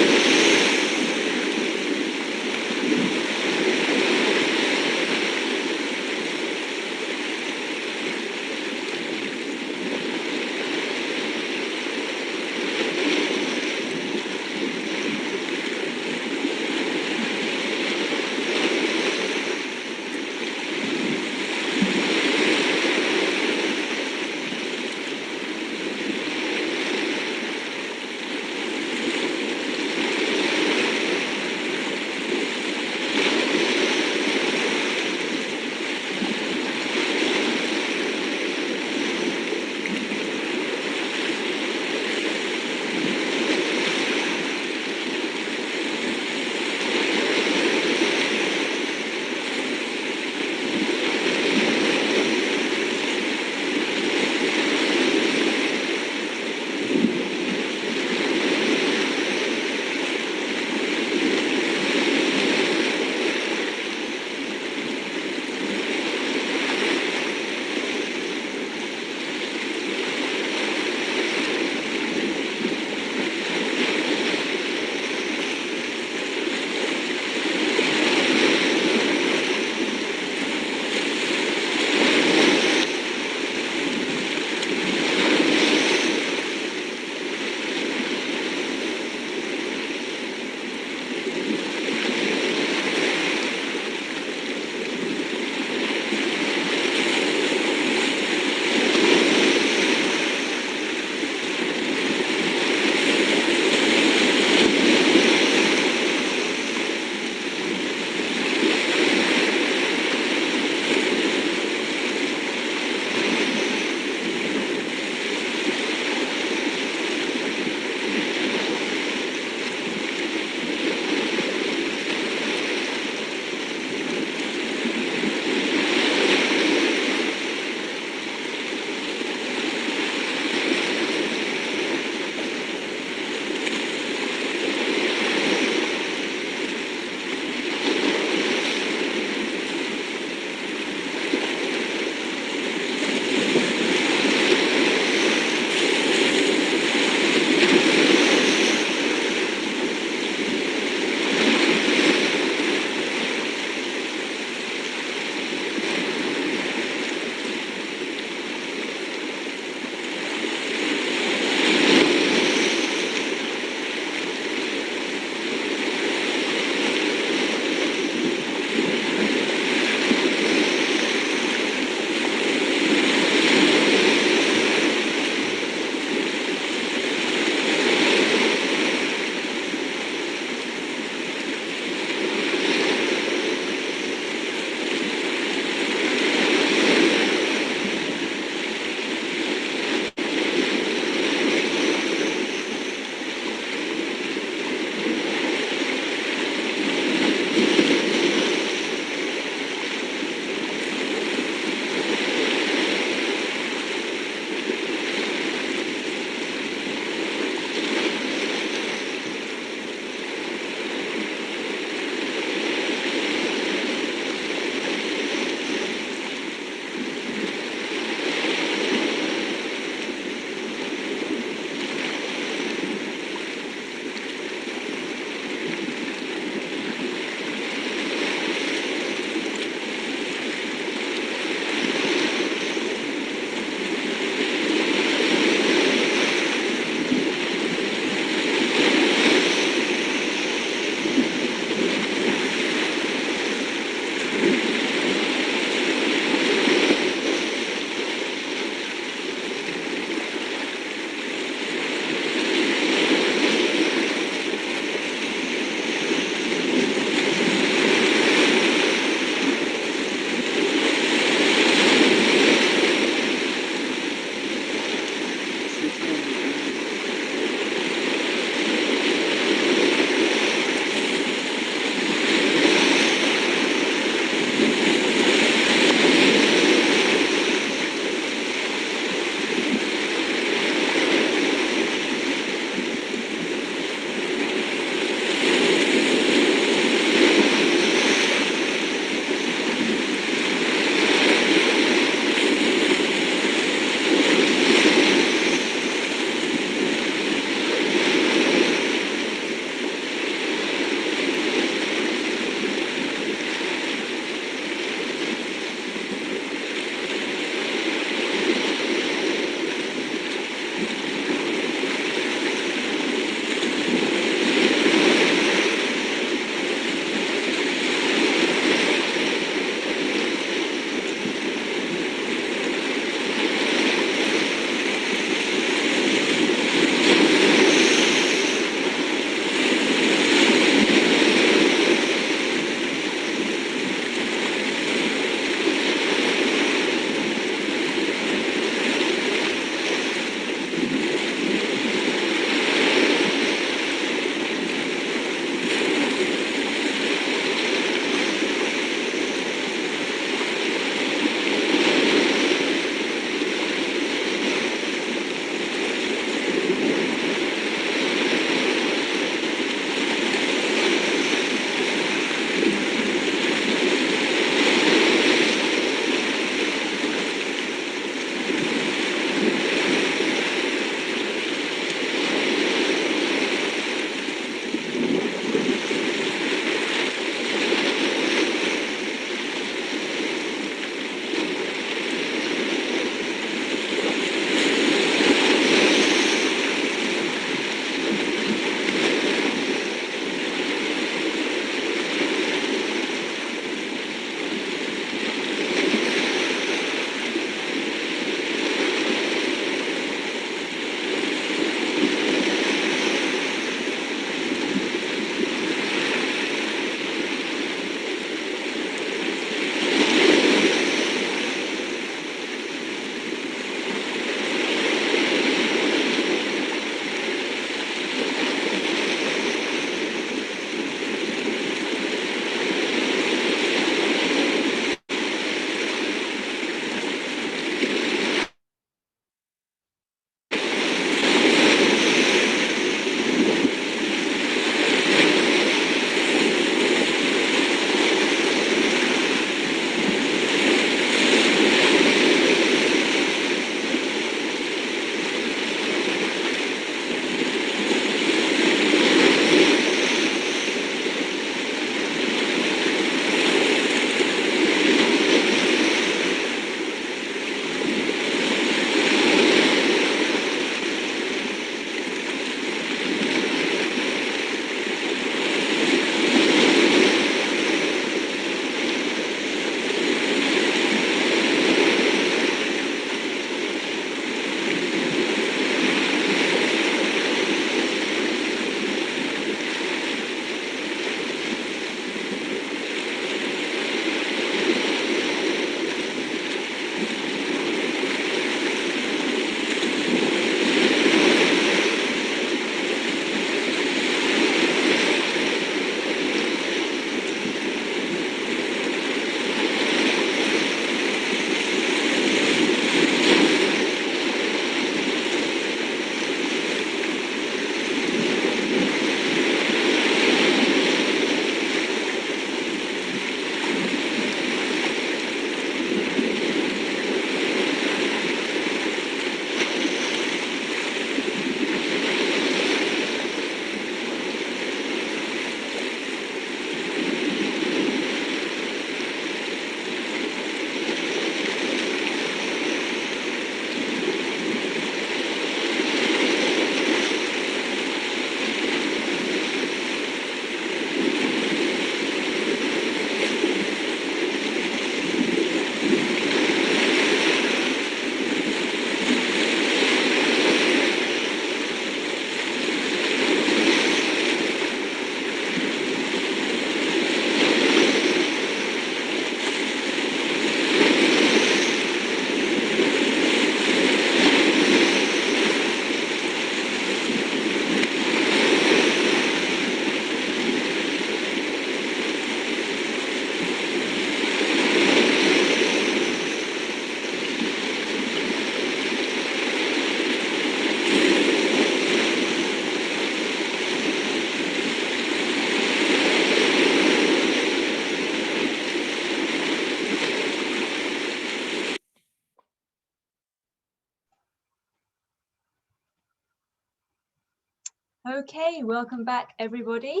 Okay, welcome back everybody,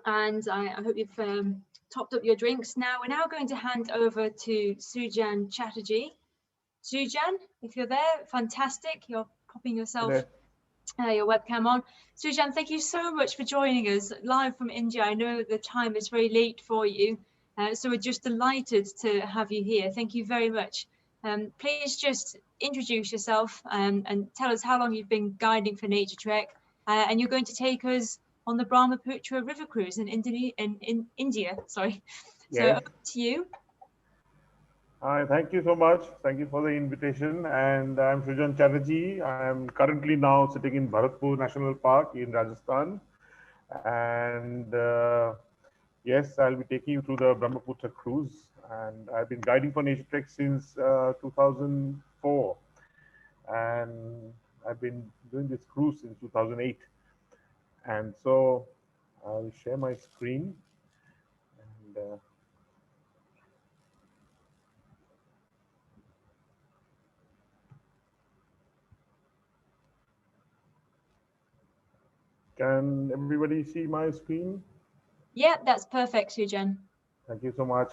and I hope you've topped up your drinks. Now we're going to hand over to Sujan Chatterjee. Sujan, if you're there, fantastic. You're popping yourself your webcam on. Sujan, thank you so much for joining us live from India. I know the time is very late for you, so we're just delighted to have you here. Thank you very much. Please just introduce yourself and tell us how long you've been guiding for Naturetrek, and you're going to take us on the Brahmaputra river cruise in India. Sorry. So Yes. over to you. Hi, thank you so much. Thank you for the invitation. And I'm Sujan Chatterjee. I'm currently now sitting in Bharatpur National Park in Rajasthan. And yes, I'll be taking you through the Brahmaputra cruise. And I've been guiding for Naturetrek since 2004. And I've been doing this cruise since 2008. And so I'll share my screen. And can everybody see my screen? Yeah, that's perfect, Sujan. Thank you so much.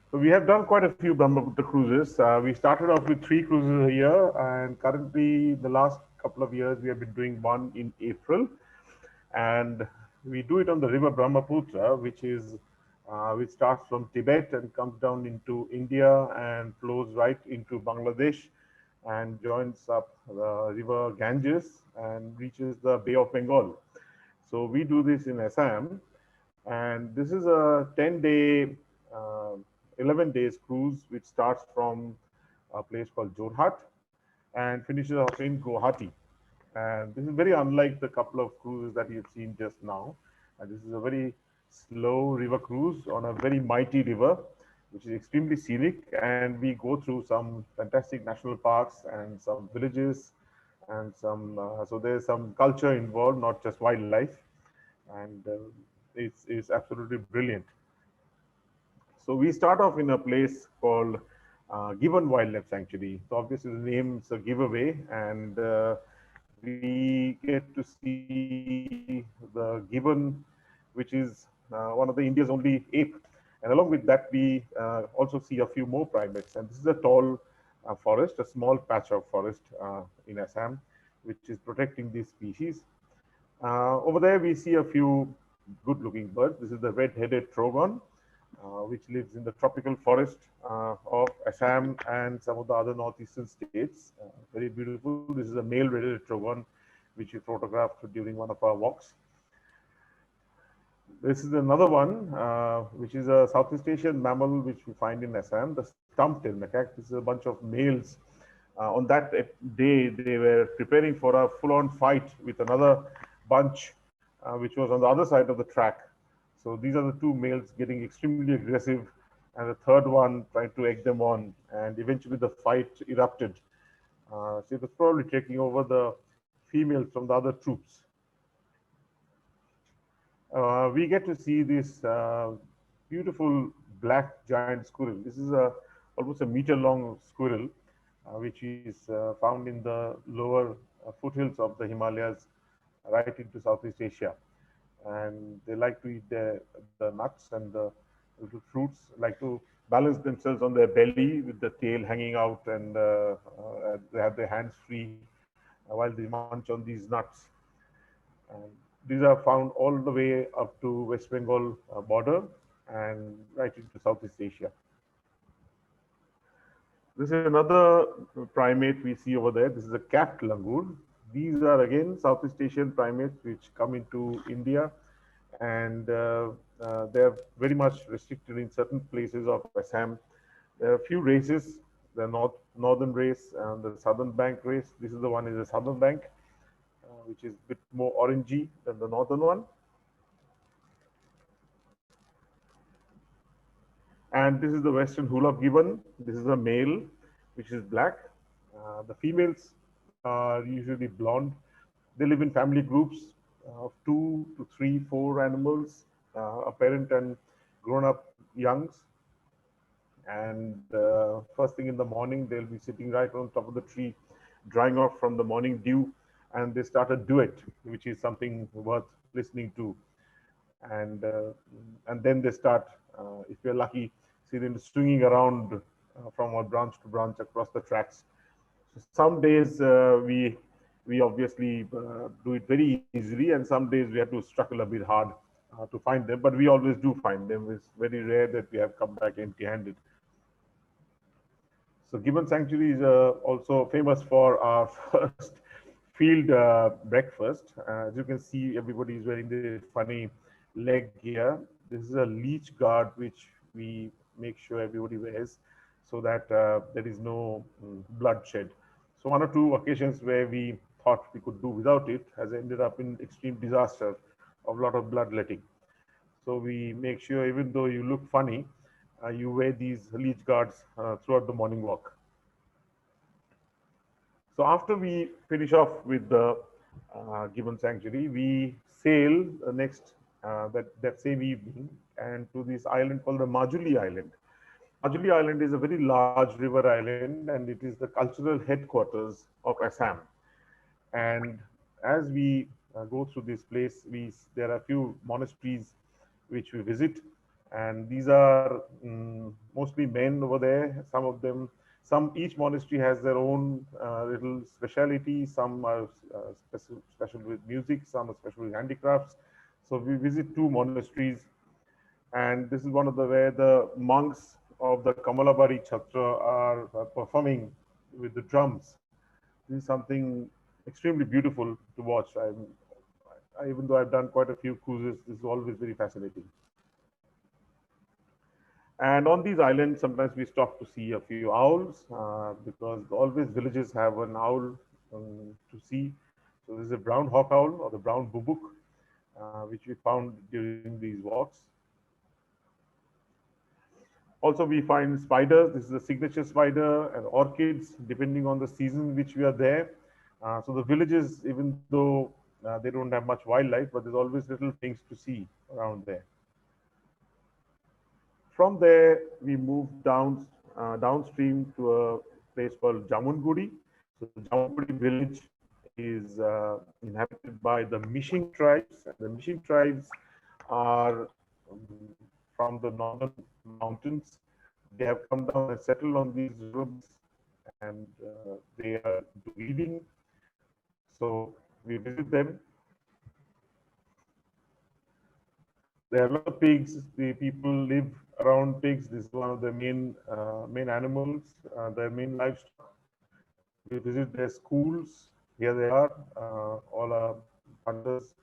So we have done quite a few Brahmaputra cruises. We started off with 3 cruises a year, and currently the last couple of years we have been doing one in April, and we do it on the river Brahmaputra, which starts from Tibet and comes down into India and flows right into Bangladesh and joins up the river Ganges and reaches the Bay of Bengal. So we do this in Assam, and this is a 10-day, 11 days cruise, which starts from a place called Jorhat and finishes off in Guwahati. And this is very unlike the couple of cruises that you've seen just now. And this is a very slow river cruise on a very mighty river, which is extremely scenic. And we go through some fantastic national parks and some villages and some, so there's some culture involved, not just wildlife. And it's absolutely brilliant. So we start off in a place called Gibbon Wildlife Sanctuary. So obviously the name's a giveaway, and we get to see the gibbon, which is one of the India's only ape. And along with that, we also see a few more primates. And this is a tall forest, a small patch of forest in Assam, which is protecting these species. Over there, we see a few good-looking birds. This is the red-headed trogon, which lives in the tropical forest of Assam and some of the other northeastern states. Very beautiful. This is a male red-headed trogon, which we photographed during one of our walks. This is another one, which is a Southeast Asian mammal, which we find in Assam, the stump-tailed macaque. This is a bunch of males. On that day, they were preparing for a full-on fight with another bunch, which was on the other side of the track. So these are the 2 males getting extremely aggressive, and the third one trying to egg them on, and eventually the fight erupted. So it was probably taking over the females from the other troops. We get to see this beautiful black giant squirrel. This is almost a meter-long squirrel, which is found in the lower foothills of the Himalayas, right into Southeast Asia. And they like to eat the nuts and the little fruits, like to balance themselves on their belly with the tail hanging out, and they have their hands free while they munch on these nuts. And these are found all the way up to West Bengal border and right into Southeast Asia. This is another primate we see over there. This is a capped langur. These are again Southeast Asian primates which come into India, and they're very much restricted in certain places of Assam. There are a few races, the northern race and the southern bank race. This is the one is the southern bank, which is a bit more orangey than the northern one. And this is the western hulab gibbon. This is a male, which is black. The females are usually blonde. They live in family groups of 2 to 3, 4 animals, a parent and grown-up youngs. And first thing in the morning, they'll be sitting right on top of the tree, drying off from the morning dew, and they start a duet, which is something worth listening to. And then they start, if you're lucky, see them swinging around from a branch to branch across the tracks. So some days we obviously do it very easily, and some days we have to struggle a bit hard to find them, but we always do find them. It's very rare that we have come back empty-handed. So Gibbon Sanctuary is also famous for our first field breakfast. As you can see, everybody is wearing the funny leg gear. This is a leech guard which we make sure everybody wears so that there is no bloodshed. So one or two occasions where we thought we could do without it has ended up in extreme disaster of a lot of bloodletting. So we make sure, even though you look funny, you wear these leech guards throughout the morning walk. So after we finish off with the Gibbon Sanctuary, we sail the next that same evening and to this island called the Majuli Island. Majuli Island is a very large river island, and it is the cultural headquarters of Assam. And as we go through this place, there are a few monasteries which we visit, and these are mostly men over there. Some of them, each monastery has their own little speciality. Some are special with music, some are special with handicrafts. So we visit two monasteries, and this is one of the where the monks of the Kamalabari Chhatra are performing with the drums. This is something extremely beautiful to watch. Even though I've done quite a few cruises, this is always very fascinating. And on these islands, sometimes we stop to see a few owls because always villages have an owl to see. So there's a brown hawk owl or the brown bubuk, which we found during these walks. Also, we find spiders. This is a signature spider, and orchids, depending on the season which we are there. So the villages, even though they don't have much wildlife, but there's always little things to see around there. From there, we move downstream to a place called Jamungudi. So the Jamungudi village is inhabited by the Mishing tribes. And the Mishing tribes are from the northern mountains. They have come down and settled on these roads, and they are weeding. So we visit them. There are a lot of pigs. The people live around pigs. This is one of the main animals, their main livestock. We visit their schools. Here they are. All our hunters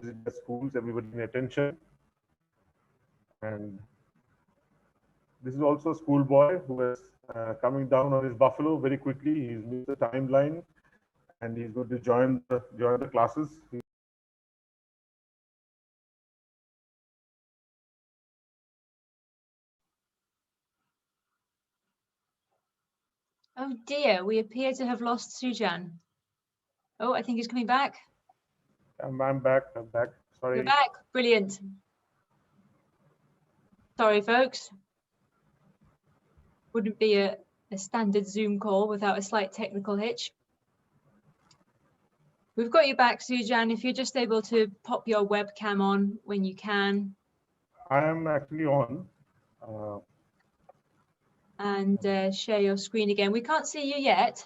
visit their schools. Everybody in attention. And this is also a schoolboy who is coming down on his buffalo very quickly. He's missed the timeline, and he's going to join the classes. Oh dear, we appear to have lost Sujan. Oh, I think he's coming back. I'm back. I'm back. Sorry. You're back. Brilliant. Sorry, folks. Wouldn't be a standard Zoom call without a slight technical hitch. We've got you back, Sujan. If you're just able to pop your webcam on when you can. I am actually on. And share your screen again. We can't see you yet.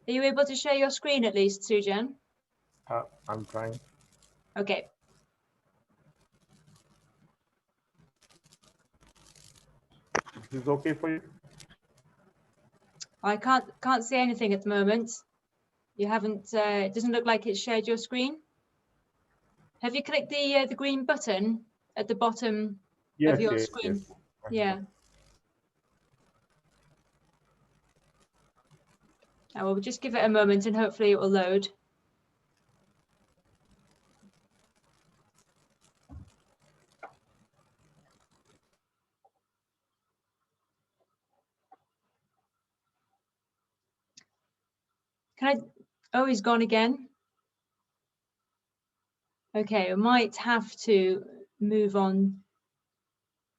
Are you able to share your screen at least, Sujan? I'm trying. Okay. Is this okay for you? I can't see anything at the moment. You haven't. It doesn't look like it's shared your screen. Have you clicked the green button at the bottom of your screen? Yes. Yeah. I will just give it a moment and hopefully it will load. Oh, he's gone again. Okay, we might have to move on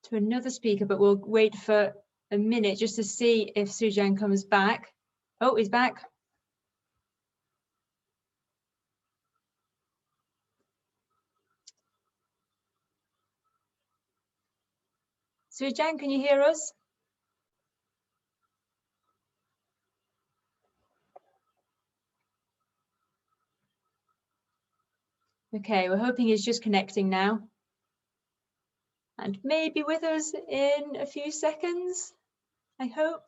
to another speaker, but we'll wait for a minute just to see if Sujan comes back. Oh, he's back. Sujan, can you hear us? Okay, we're hoping he's just connecting now. And maybe with us in a few seconds, I hope.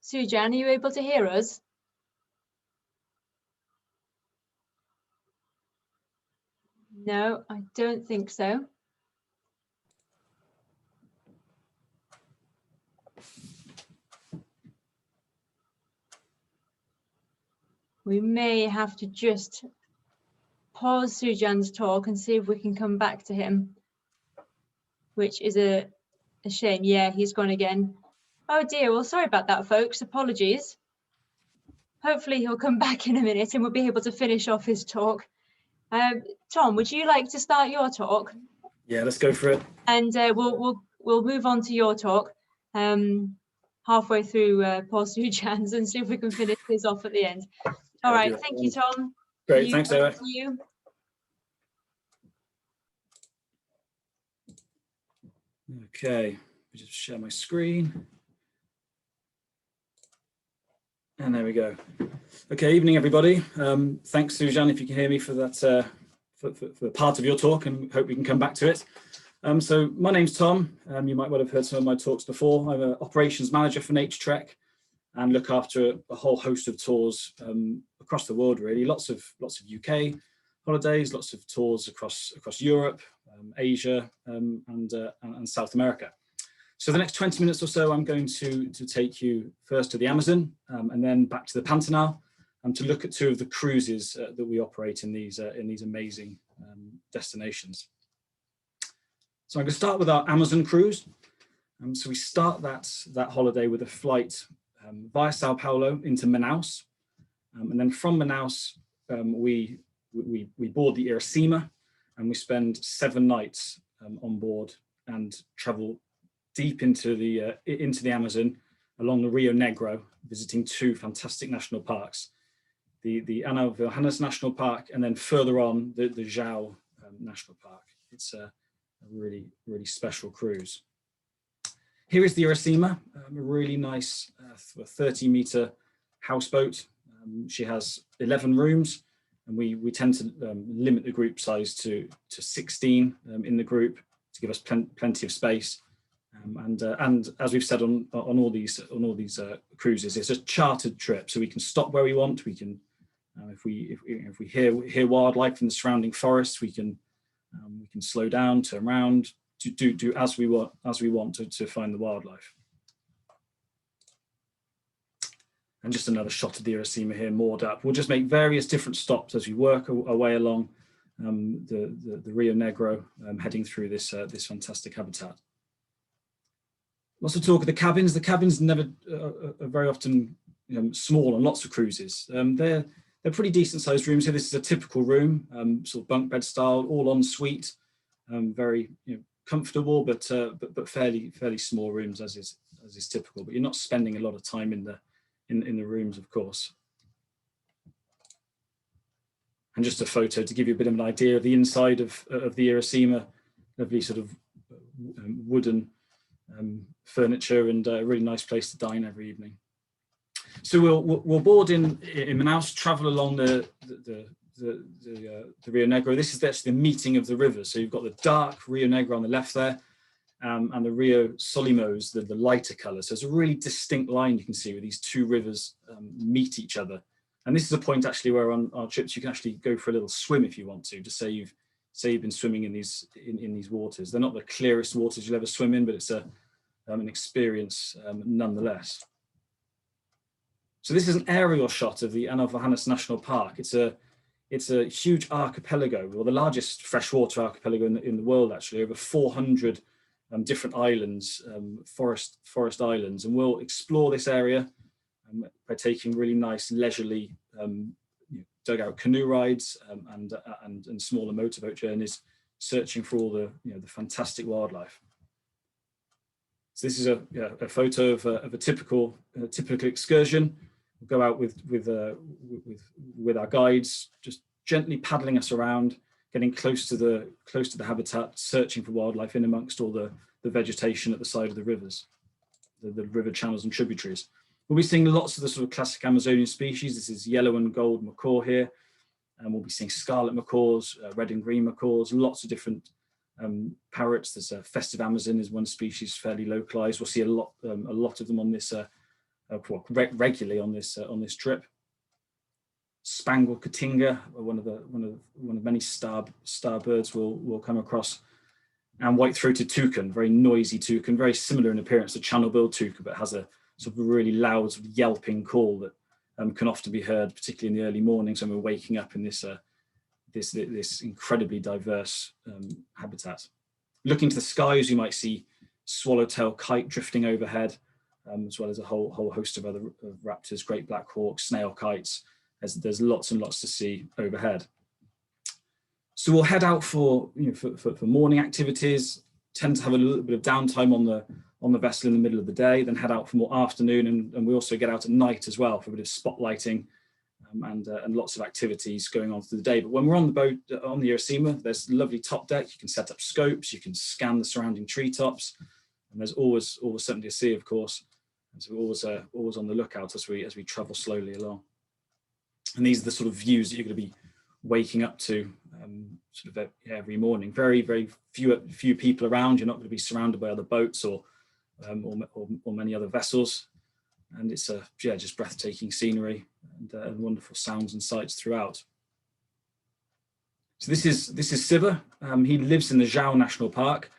Sujan, are you able to hear us? No, I don't think so. We may have to just pause Sujan's talk and see if we can come back to him, which is a shame. Yeah, he's gone again. Oh dear, well, sorry about that, folks. Apologies. Hopefully he'll come back in a minute and we'll be able to finish off his talk. Tom, would you like to start your talk? Yeah, let's go for it. And we'll move on to your talk halfway through Paul Sujan's and see if we can finish this off at the end. All right, thank you, Tom. Great, thanks, Sarah. You. Okay, let me just share my screen. And there we go. Okay, evening, everybody. Thanks, Sujan, if you can hear me for that, for part of your talk, and hope we can come back to it. So my name's Tom. You might well have heard some of my talks before. I'm an operations manager for Naturetrek and look after a whole host of tours across the world, really. Lots of UK holidays, lots of tours across Europe, Asia, and South America. So the next 20 minutes or so, I'm going to take you first to the Amazon and then back to the Pantanal, to look at two of the cruises that we operate in these amazing destinations. So I'm going to start with our Amazon cruise. So we start that holiday with a flight via Sao Paulo into Manaus, and then from Manaus we board the Iracema, and we spend 7 nights on board and travel deep into the Amazon along the Rio Negro, visiting 2 fantastic national parks, the Ana Vilhanas National Park, and then further on the João National Park. It's a really, really special cruise. Here is the Iracema, a really nice 30-meter houseboat. She has 11 rooms, and we tend to limit the group size to 16 in the group to give us plenty of space. And as we've said on all these cruises, it's a chartered trip, so we can stop where we want. We can, if we hear wildlife in the surrounding forests, we can slow down, turn around, to do as we want to find the wildlife. And just another shot of the Iracema here moored up. We'll just make various different stops as we work our way along the Rio Negro, heading through this fantastic habitat. Lots of talk of the cabins. The cabins never are very often small on lots of cruises. They're pretty decent sized rooms here. This is a typical room, sort of bunk bed style, all en suite, very comfortable, but fairly small rooms as is typical. But you're not spending a lot of time in the rooms, of course. And just a photo to give you a bit of an idea of the inside of the Iracema. Lovely sort of wooden furniture, and a really nice place to dine every evening. So we'll board in Manaus, travel along the Rio Negro. This is actually the meeting of the rivers. So you've got the dark Rio Negro on the left there, and the Rio Solimões, the lighter colour. So it's a really distinct line you can see where these 2 rivers meet each other. And this is a point actually where on our trips you can actually go for a little swim if you want to. Just say you've been swimming in these waters. They're not the clearest waters you'll ever swim in, but it's an experience nonetheless. So this is an aerial shot of the Ana Vilhanas National Park. It's It's a huge archipelago, or the largest freshwater archipelago in the world, actually, over 400 different islands, forest islands. And we'll explore this area by taking really nice leisurely dugout canoe rides and smaller motorboat journeys, searching for all the the fantastic wildlife. So this is a photo of a typical excursion. We'll go out with our guides, just gently paddling us around, getting close to the habitat, searching for wildlife in amongst all the vegetation at the side of the rivers, the river channels and tributaries. We'll be seeing lots of the sort of classic Amazonian species. This is yellow and gold macaw here, and we'll be seeing scarlet macaws, red and green macaws, lots of different parrots. There's a festive Amazon is one species, fairly localized. We'll see a lot of them on this regularly on this trip. Spangled cotinga, one of many star birds we'll come across, and white-throated toucan, very noisy toucan, very similar in appearance to channel-billed toucan, but has a sort of really loud sort of yelping call that can often be heard, particularly in the early mornings when we're waking up in this incredibly diverse habitat. Looking to the skies, you might see swallowtail kite drifting overhead, as well as a whole host of other raptors, great black hawks, snail kites. There's lots and lots to see overhead. So we'll head out for morning activities, tend to have a little bit of downtime on the vessel in the middle of the day, then head out for more afternoon, and we also get out at night as well for a bit of spotlighting and lots of activities going on through the day. But when we're on the boat, on the Iracema, there's a lovely top deck. You can set up scopes, you can scan the surrounding treetops, and there's always something to see, of course. And so we're always on the lookout as we travel slowly along. And these are the sort of views that you're going to be waking up to sort of every morning. Very, very few people around. You're not going to be surrounded by other boats or many other vessels. And it's just breathtaking scenery and wonderful sounds and sights throughout. So this is Siva. He lives in the Zhao National Park.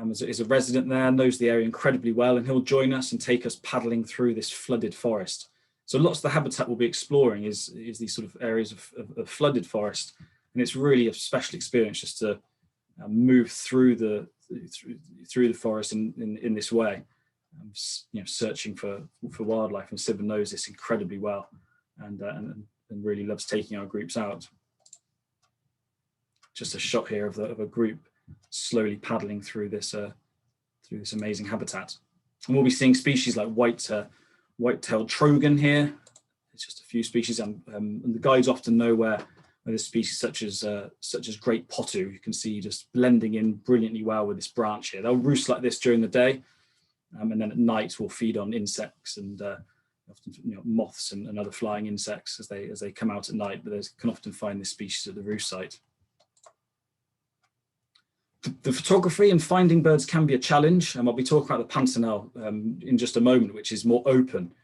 Is a resident there, knows the area incredibly well, and he'll join us and take us paddling through this flooded forest. So lots of the habitat we'll be exploring is these sort of areas of flooded forest, and it's really a special experience just to move through the forest in this way, searching for wildlife. And Siva knows this incredibly well, and really loves taking our groups out. Just a shot here of a group slowly paddling through this amazing habitat, and we'll be seeing species like white-tailed trogon here. It's just a few species, and the guides often know where there's species such as great potu. You can see just blending in brilliantly well with this branch here. They'll roost like this during the day, and then at night will feed on insects and often moths and other flying insects as they come out at night. But they can often find this species at the roost site. The photography and finding birds can be a challenge, and I'll be talking about the Pantanal in just a moment, which is more open,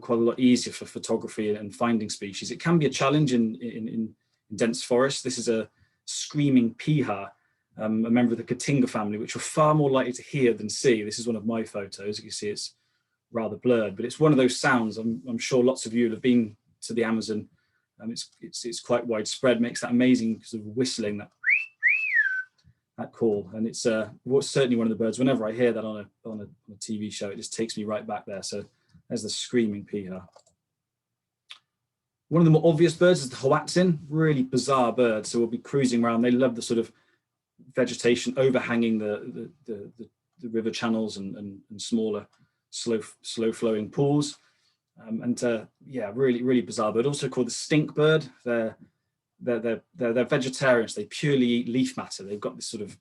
quite a lot easier for photography and finding species. It can be a challenge in dense forest. This is a screaming piha, a member of the Cotinga family, which you're far more likely to hear than see. This is one of my photos. You can see it's rather blurred, but it's one of those sounds. I'm sure lots of you have been to the Amazon. It's quite widespread. Makes that amazing sort of whistling, that call, and it's certainly one of the birds. Whenever I hear that on a TV show, it just takes me right back there. So there's the screaming piha. One of the more obvious birds is the hoatzin, really bizarre bird. So we'll be cruising around. They love the sort of vegetation overhanging the river channels and smaller, slow flowing pools. Really bizarre bird. Also called the stink bird. They're vegetarians. They purely eat leaf matter. They've got this sort of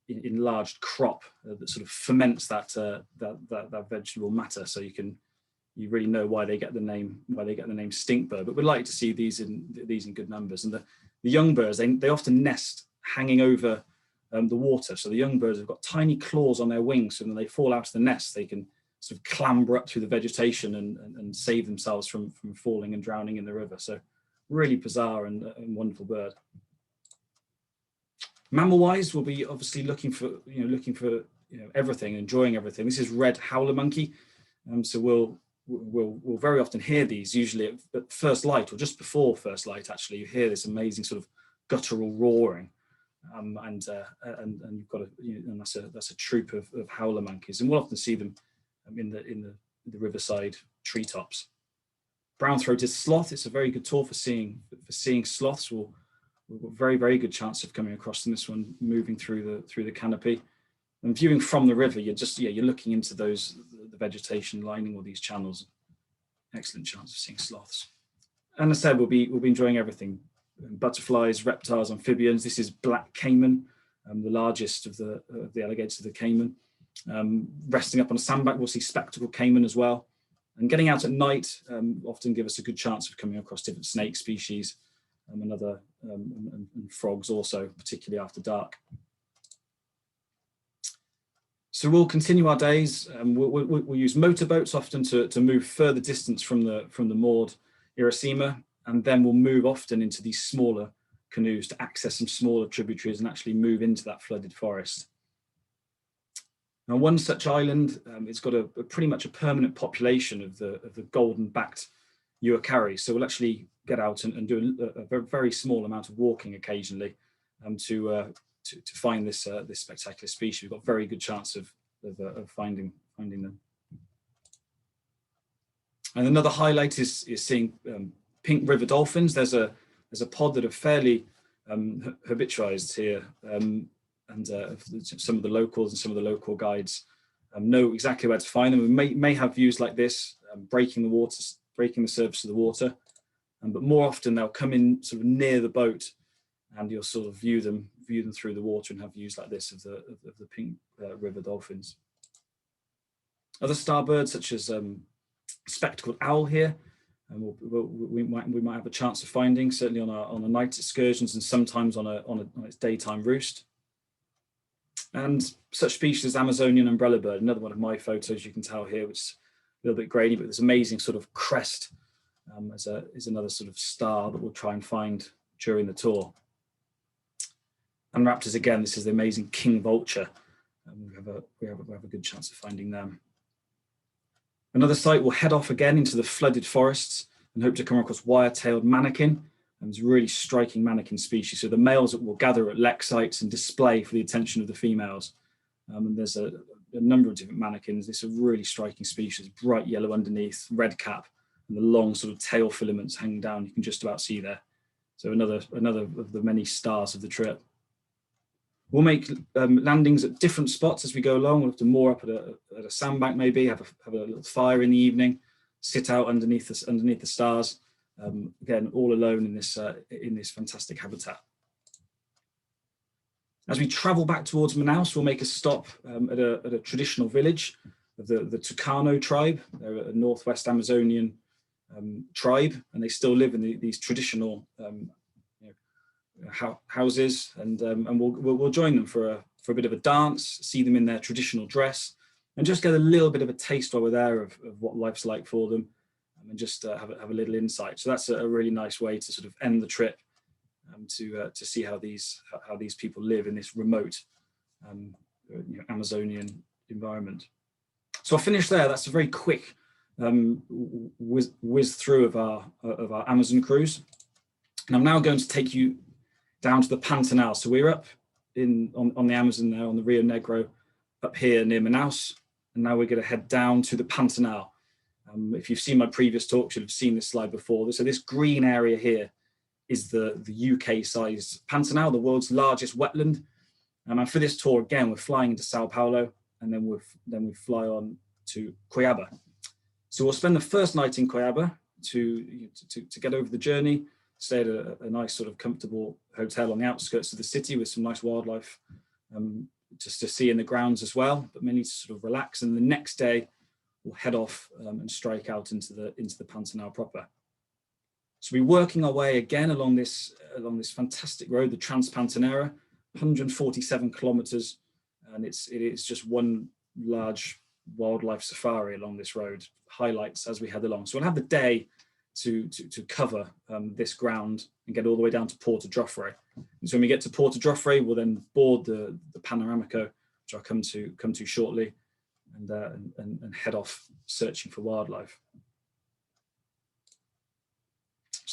enlarged crop that sort of ferments that vegetable matter. So you really know why they get the name stink bird. But we'd like to see these in good numbers. And the young birds, they often nest hanging over the water. So the young birds have got tiny claws on their wings, so when they fall out of the nest, they can sort of clamber up through the vegetation and save themselves from falling and drowning in the river. So really bizarre and wonderful bird. Mammal-wise, we'll be obviously looking for everything, enjoying everything. This is red howler monkey, so we'll we'll very often hear these, usually at first light or just before first light. Actually, you hear this amazing sort of guttural roaring, and you've got and that's a troop of howler monkeys, and we'll often see them in the riverside treetops. Brown-throated sloth. It's a very good tool for seeing sloths. We've got a very good chance of coming across them. This one moving through the canopy, and viewing from the river, you're looking into the vegetation lining all these channels. Excellent chance of seeing sloths. And as I said, we'll be enjoying everything: butterflies, reptiles, amphibians. This is black caiman, the largest of the alligators of the caiman. Resting up on a sandbank, we'll see spectacled caiman as well. And getting out at night often give us a good chance of coming across different snake species and frogs also, particularly after dark. So we'll continue our days. We'll use motorboats often to move further distance from the moored Iracema, and then we'll move often into these smaller canoes to access some smaller tributaries and actually move into that flooded forest. Now, one such island, it's got a pretty much a permanent population of the golden-backed uakari. So we'll actually get out and do a very small amount of walking occasionally to find this spectacular species. We've got a very good chance of finding them. And another highlight is seeing pink river dolphins. There's a pod that are fairly habitualized here. And some of the locals and some of the local guides know exactly where to find them. We may have views like this, breaking the surface of the water, but more often they'll come in sort of near the boat, and you'll sort of view them through the water and have views like this of the pink river dolphins. Other starbirds such as spectacled owl here, and we might have a chance of finding, certainly on our night excursions and sometimes on its daytime roost. And such species as Amazonian umbrella bird, another one of my photos you can tell here, which is a little bit grainy, but this amazing sort of crest is another sort of star that we'll try and find during the tour. And raptors, again, this is the amazing king vulture. We have a good chance of finding them. Another site, we'll head off again into the flooded forests and hope to come across wire-tailed manakin. And it's a really striking manakin species. So the males will gather at lek sites and display for the attention of the females. And there's a number of different manakins. This is a really striking species, bright yellow underneath, red cap, and the long sort of tail filaments hanging down. You can just about see there. So another of the many stars of the trip. We'll make landings at different spots as we go along. We'll have to moor up at a sandbank, maybe have a little fire in the evening, sit out underneath the stars. Again, all alone in this fantastic habitat. As we travel back towards Manaus, we'll make a stop at a traditional village of the Tucano tribe. They're a northwest Amazonian tribe, and they still live in these traditional houses. And we'll join them for a bit of a dance, see them in their traditional dress, and just get a little bit of a taste while we're there of what life's like for them, and just have a little insight. So that's a really nice way to sort of end the trip, to see how these people live in this remote Amazonian environment. So I'll finish there. That's a very quick whiz through of our Amazon cruise, and I'm now going to take you down to the Pantanal. So we're up on the Amazon now, on the Rio Negro, up here near Manaus, and now we're going to head down to the Pantanal. If you've seen my previous talks, you'll have seen this slide before. So this green area here is the UK-sized Pantanal, the world's largest wetland. And for this tour, again, we're flying into Sao Paulo, and then we fly on to Cuiabá. So we'll spend the first night in Cuiabá to get over the journey, stay at a nice sort of comfortable hotel on the outskirts of the city with some nice wildlife just to see in the grounds as well, but mainly to sort of relax. And the next day, we'll head off and strike out into the Pantanal proper. So we're working our way again along this fantastic road, the Transpantanera, 147 kilometers, and it is just one large wildlife safari along this road. Highlights as we head along. So we'll have the day to cover this ground and get all the way down to Porto Jofre. And so when we get to Porto Jofre, we'll then board the Panoramico, which I'll come to shortly, and head off searching for wildlife.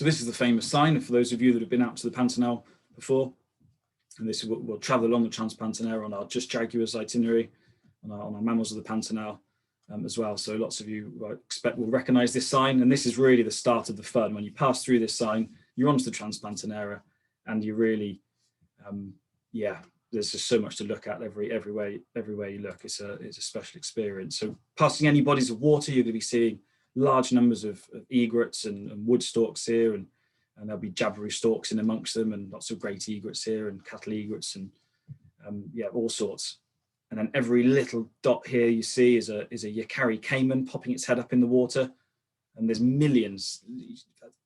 So this is the famous sign, and for those of you that have been out to the Pantanal before, and this is what we'll travel along the Trans-Pantanal on our Just Jaguars itinerary, on our Mammals of the Pantanal as well. So lots of you I expect will recognise this sign, and this is really the start of the fun. When you pass through this sign, you're onto the Trans-Pantanal, and you really, yeah, there's just so much to look at everywhere you look. It's a special experience. So passing any bodies of water, you're going to be seeing large numbers of egrets and wood storks here, and there'll be jabberoo storks in amongst them, and lots of great egrets here, and cattle egrets, and yeah, all sorts. And then every little dot here you see is a Yakari caiman popping its head up in the water, and there's millions.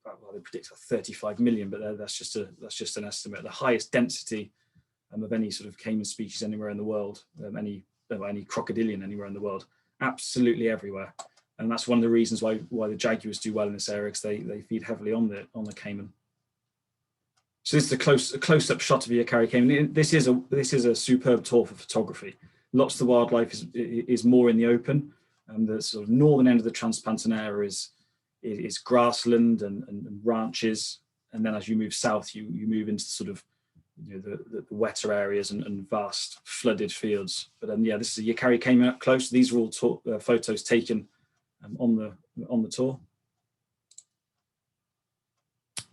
Well, they predict 35 million, but that's just an estimate. The highest density of any sort of caiman species anywhere in the world, any crocodilian anywhere in the world, absolutely everywhere. And that's one of the reasons why the jaguars do well in this area, because they feed heavily on the caiman. So this is a close-up shot of a Yakari caiman. This is a superb tour for photography. Lots of the wildlife is more in the open, and the sort of northern end of the Trans-Pantanal is grassland and ranches, and then as you move south, you move into sort of, you know, the wetter areas and vast flooded fields. But yeah, this is a Yakari caiman up close. These are all photos taken on the tour,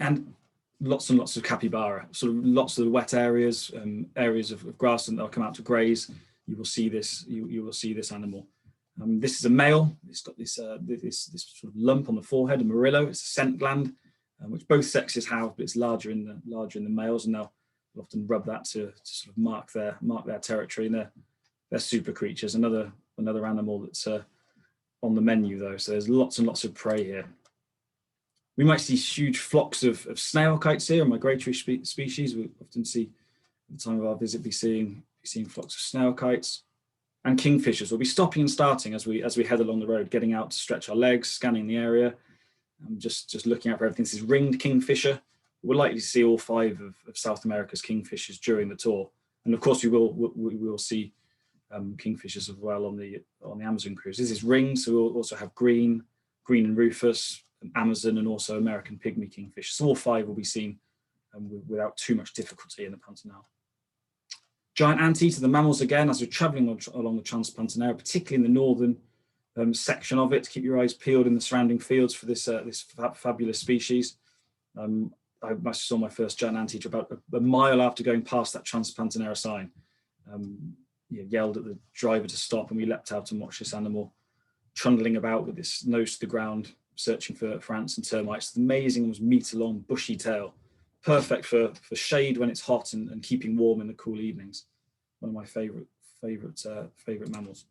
and lots of capybara. Sort of lots of the wet areas, areas of grassland that will come out to graze. You will see this. You will see this animal. This is a male. It's got this sort of lump on the forehead, a murillo. It's a scent gland, which both sexes have, but it's larger in the males, and they'll often rub that to sort of mark their territory. And they're super creatures. Another animal that's on the menu though. So there's lots and lots of prey here. We might see huge flocks of snail kites here, a migratory species. We often see at the time of our visit be seeing flocks of snail kites. And kingfishers. We'll be stopping and starting as we head along the road, getting out to stretch our legs, scanning the area, just looking out for everything. This is ringed kingfisher. We're likely to see all 5 of South America's kingfishers during the tour, and of course we will see kingfishers as well on the Amazon cruise. This is ringed, so we'll also have green and rufous, Amazon, and also American pygmy kingfish. So all 5 will be seen without too much difficulty in the Pantanal. Giant anteater, the mammals again, as we're travelling along the Trans-Pantanal, particularly in the northern section of it. Keep your eyes peeled in the surrounding fields for this fabulous species. I saw my first giant anteater about a mile after going past that Trans-Pantanal sign. Yelled at the driver to stop, and we leapt out and watched this animal trundling about with its nose to the ground, searching for ants and termites. The amazing, almost meter-long, bushy tail. Perfect for shade when it's hot and keeping warm in the cool evenings. One of my favorite mammals.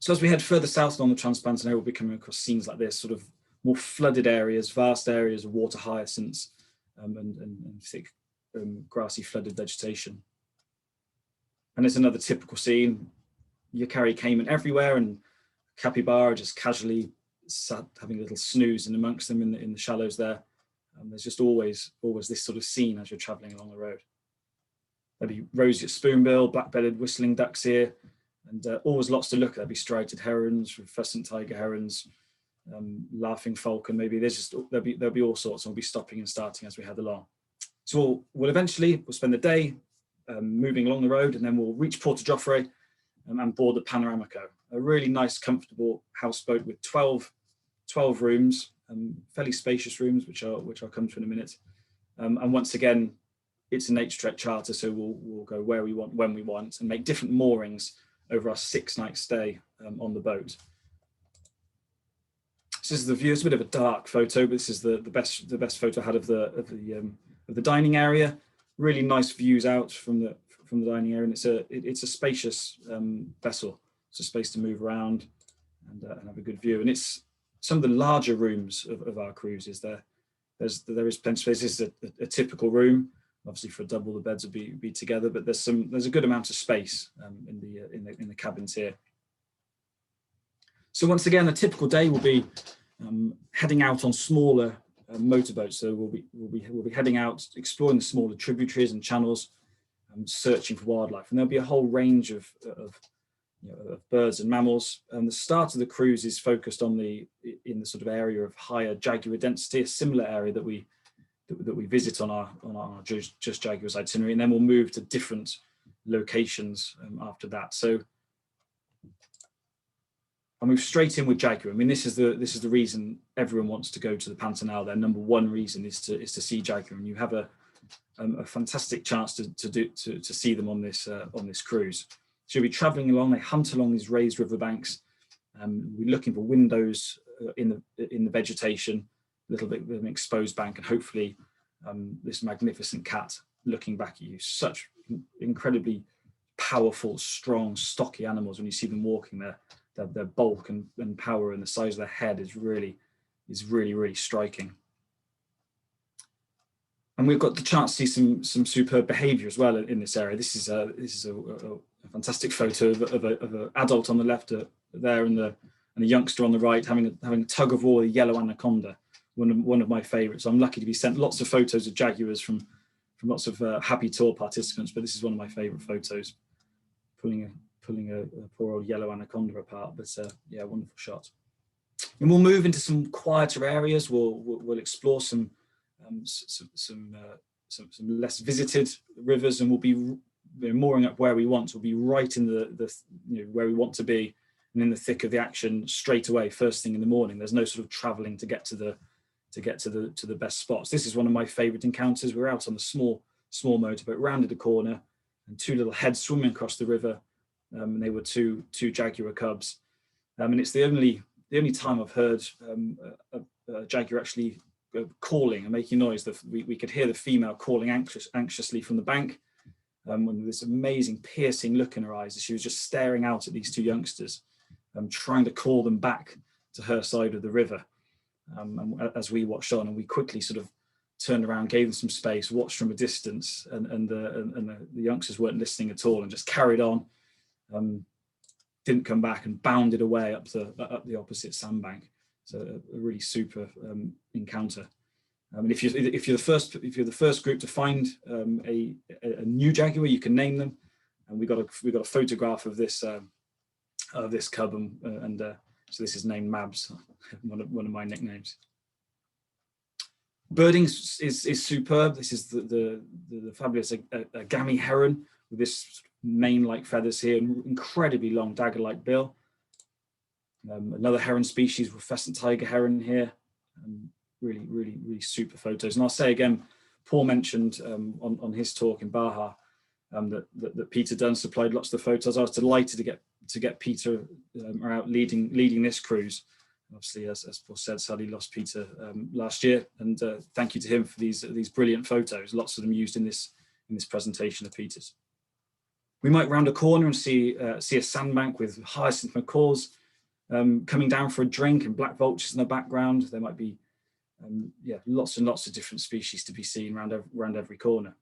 So as we head further south along the Trans-Pantanal, we'll be coming across scenes like this, sort of more flooded areas, vast areas of water hyacinths and thick grassy flooded vegetation. And it's another typical scene. Yakari caiman everywhere, and capybara just casually sat having a little snooze in amongst them in the shallows there. There's just always this sort of scene as you're travelling along the road. There'll be roseate spoonbill, black-bellied whistling ducks here, and always lots to look at. There'll be striated herons, pheasant tiger herons, laughing falcon. Maybe there'll be all sorts, and we'll be stopping and starting as we head along. So we'll spend the day moving along the road, and then we'll reach Porto Jofre and board the Panoramico, a really nice, comfortable houseboat with 12 rooms. Fairly spacious rooms, which I'll come to in a minute. And once again, it's a Naturetrek charter, so we'll go where we want, when we want, and make different moorings over our 6-night stay on the boat. So this is the view. It's a bit of a dark photo, but this is the best photo I had of the dining area. Really nice views out from the dining area, and it's a spacious vessel. It's a space to move around and have a good view. And it's some of the larger rooms of our cruises. There is plenty of space. This is a typical room. Obviously, for a double, the beds will be together, but there's a good amount of space in the cabins here. So once again, a typical day will be heading out on smaller motorboats. So we'll be heading out, exploring the smaller tributaries and channels, searching for wildlife. And there'll be a whole range of of birds and mammals. And the start of the cruise is focused on in the sort of area of higher jaguar density, a similar area that we visit on our Just Jaguars itinerary, and then we'll move to different locations after that. So I'll move straight in with jaguar. I mean, this is the reason everyone wants to go to the Pantanal. Their number one reason is to see jaguar, and you have a fantastic chance to see them on this cruise. So you'll be travelling along. They hunt along these raised riverbanks. We're looking for windows in the vegetation, a little bit of an exposed bank, and hopefully this magnificent cat looking back at you. Such incredibly powerful, strong, stocky animals. When you see them walking, their bulk and power and the size of their head is really striking. And we've got the chance to see some superb behaviour as well in this area. This is a fantastic photo of an adult on the left there, and a youngster on the right having a tug of war with a yellow anaconda. One of my favourites. I'm lucky to be sent lots of photos of jaguars from lots of happy tour participants, but this is one of my favourite photos, pulling a poor old yellow anaconda apart. But yeah, wonderful shot. And we'll move into some quieter areas. We'll explore some less visited rivers, and we'll be mooring up where we want. We'll be right in the where we want to be, and in the thick of the action straight away, first thing in the morning. There's no sort of travelling to get to the best spots. This is one of my favourite encounters. We're out on the small motorboat, rounded a corner, and two little heads swimming across the river. And they were two jaguar cubs, and it's the only time I've heard a jaguar actually calling and making noise. We could hear the female calling anxiously from the bank, with this amazing piercing look in her eyes as she was just staring out at these two youngsters, trying to call them back to her side of the river. And as we watched on, and we quickly sort of turned around, gave them some space, watched from a distance, and the youngsters weren't listening at all and just carried on. Didn't come back and bounded away up the opposite sandbank. So a really super encounter. And if you're the first group to find a new jaguar, you can name them. And we got a photograph of this cub, and so this is named Mabs, one of my nicknames. Birding is superb. This is the fabulous Agami heron with this mane-like feathers here, and incredibly long dagger-like bill. Another heron species, pheasant tiger heron here. Really super photos. And I'll say again, Paul mentioned on his talk in Baja that Peter Dunn supplied lots of the photos. I was delighted to get Peter out leading this cruise. Obviously, as Paul said, sadly lost Peter last year, and thank you to him for these brilliant photos. Lots of them used in this presentation of Peter's. We might round a corner and see a sandbank with hyacinth macaws coming down for a drink, and black vultures in the background. There might be lots and lots of different species to be seen around every corner.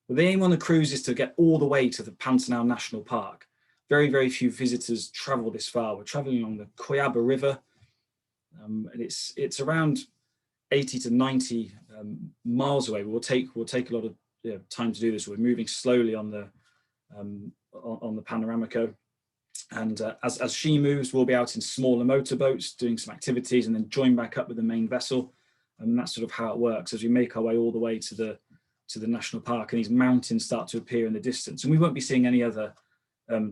Well, the aim on the cruise is to get all the way to the Pantanal National Park. Very few visitors travel this far. We're traveling along the Coyaba River, and it's around 80 to 90 miles away. We'll take a lot of time to do this. We're moving slowly on the Panoramico, and as she moves, we'll be out in smaller motorboats doing some activities, and then join back up with the main vessel. And that's sort of how it works as we make our way all the way to the national park, and these mountains start to appear in the distance. And we won't be seeing any other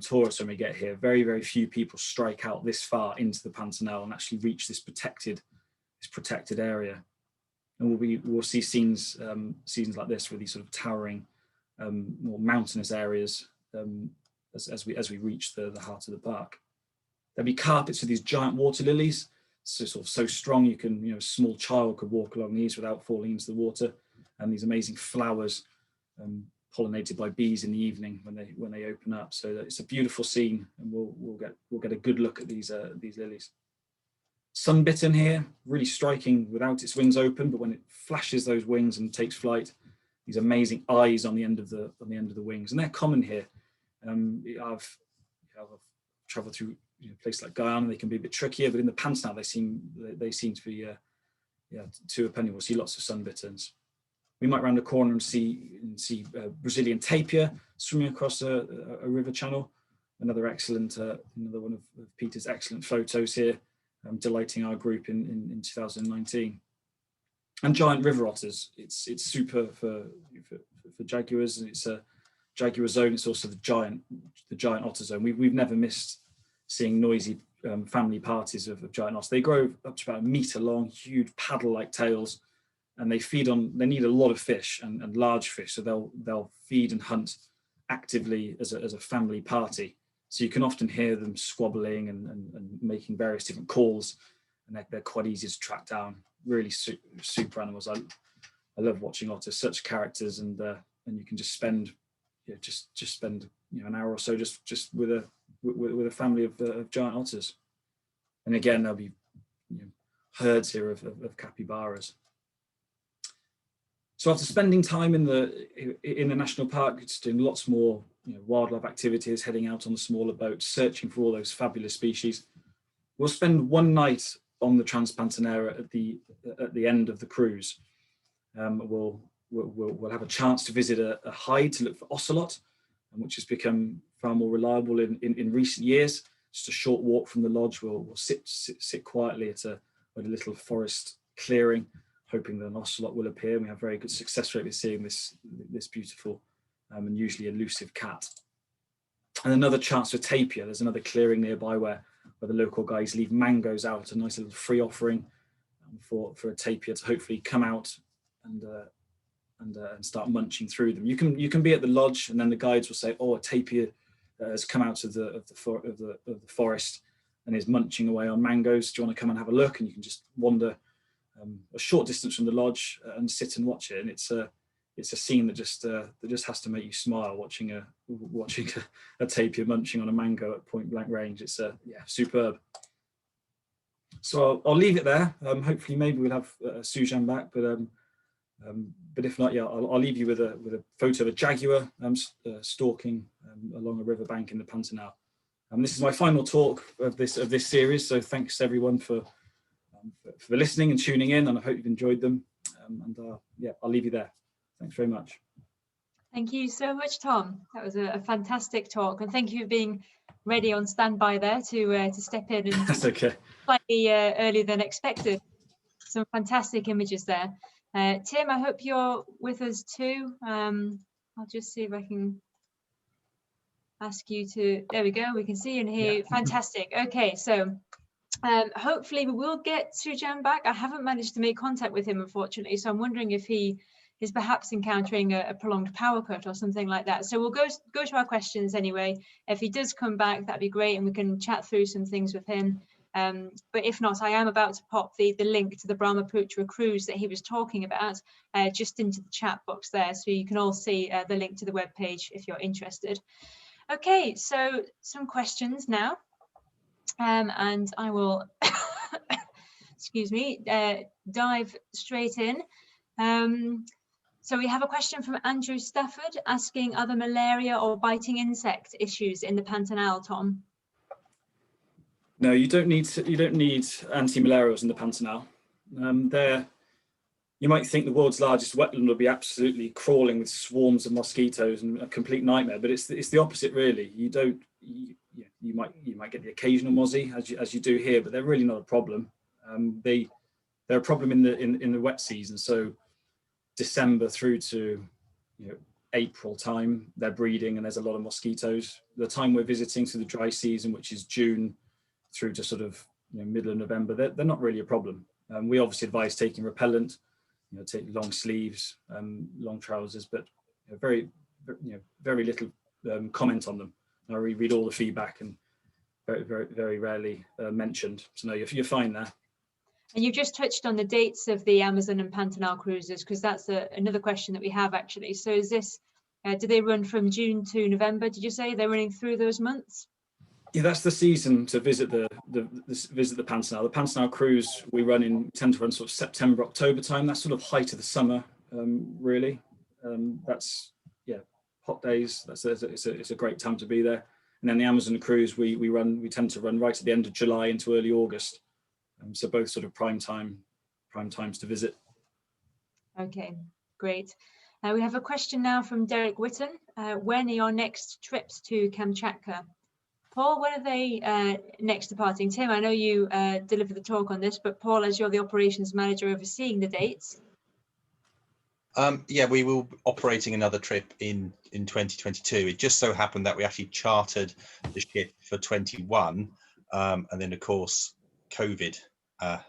tourists when we get here. Very few people strike out this far into the Pantanal and actually reach this protected area. And we'll see scenes like this with these sort of towering, more mountainous areas as we reach the heart of the park. There'll be carpets with these giant water lilies, so strong you can, a small child could walk along these without falling into the water. And these amazing flowers, pollinated by bees in the evening when they open up. So it's a beautiful scene, and we'll get a good look at these lilies. Sunbitten here, really striking without its wings open, but when it flashes those wings and takes flight, these amazing eyes on the end of the wings, and they're common here. I've traveled through places like Guyana. They can be a bit trickier, but in the Pantanal they seem to be to a penny. We'll see lots of sunbittens. We might round a corner and see Brazilian tapir swimming across a river channel. another excellent, another one of Peter's excellent photos here, delighting our group in 2019. And giant river otters. It's super for jaguars, and it's a jaguar zone. It's also the giant otter zone. We've never missed seeing noisy family parties of giant otters. They grow up to about a meter long, huge paddle-like tails, and they need a lot of fish and large fish. So they'll feed and hunt actively as a family party. So you can often hear them squabbling and making various different calls, and they're quite easy to track down. Really super animals. I love watching otters, such characters, and you can just spend spend an hour or so just with a family of giant otters. And again, there'll be herds here of capybaras. So after spending time in the national park, just doing lots more wildlife activities, heading out on the smaller boats, searching for all those fabulous species, we'll spend one night on the Trans-Pantanera at the end of the cruise. We'll have a chance to visit a hide to look for ocelot, which has become far more reliable in recent years. Just a short walk from the lodge. We'll sit quietly at a little forest clearing, hoping that an ocelot will appear. We have very good success rate with seeing this beautiful and usually elusive cat. And another chance for tapir. There's another clearing nearby where the local guys leave mangoes out, a nice little free offering for a tapir to hopefully come out and start munching through them. You can be at the lodge, and then the guides will say, "Oh, a tapir has come out of the forest and is munching away on mangoes. Do you want to come and have a look?" And you can just wander a short distance from the lodge and sit and watch it. And it's a scene that just has to make you smile, watching a tapir munching on a mango at point blank range. It's superb. So I'll leave it there. Hopefully, maybe we'll have Sujan back, but if not, I'll leave you with a photo of a jaguar stalking along a riverbank in the Pantanal. This is my final talk of this series. So thanks everyone for listening and tuning in, and I hope you've enjoyed them. I'll leave you there. Thanks very much. Thank you so much, Tom. That was a fantastic talk, and thank you for being ready on standby there to step in. And that's okay. Slightly earlier than expected. Some fantastic images there. Tim, I hope you're with us too. I'll just see if I can ask you to. There we go. We can see and hear. Yeah. Fantastic. Okay, so hopefully we will get Sujan back. I haven't managed to make contact with him, unfortunately, so I'm wondering if he is perhaps encountering a prolonged power cut or something like that. So we'll go to our questions anyway. If he does come back, that'd be great, and we can chat through some things with him. But if not, I am about to pop the link to the Brahmaputra cruise that he was talking about just into the chat box there, so you can all see the link to the webpage if you're interested. Okay, so some questions now, and I will, excuse me, dive straight in. So we have a question from Andrew Stafford asking, are there malaria or biting insect issues in the Pantanal, Tom? No, you don't need anti-malarials in the Pantanal. You might think the world's largest wetland will be absolutely crawling with swarms of mosquitoes and a complete nightmare, but it's the opposite really. You might get the occasional mozzie as you do here, but they're really not a problem. They're a problem in the wet season. So December through to April time, they're breeding and there's a lot of mosquitoes. The time we're visiting, so the dry season, which is June through to sort of middle of November, they're not really a problem. We obviously advise taking repellent, take long sleeves, long trousers, but very little comment on them. I read all the feedback and very rarely mentioned. So no, you're fine there. And you've just touched on the dates of the Amazon and Pantanal cruises, because that's another question that we have actually. So is this, do they run from June to November? Did you say they're running through those months? Yeah, that's the season to visit the Pantanal. The Pantanal cruise we tend to run sort of September, October time. That's sort of height of the summer, really. That's hot days. It's a great time to be there. And then the Amazon cruise we tend to run right at the end of July into early August. So both sort of prime times to visit. Okay, great. We have a question now from Derek Witten. When are your next trips to Kamchatka? Paul, when are they next departing? Tim, I know you delivered the talk on this, but Paul, as you're the operations manager overseeing the dates. Yeah, we will be operating another trip in 2022. It just so happened that we actually chartered the ship for 21, and then of course COVID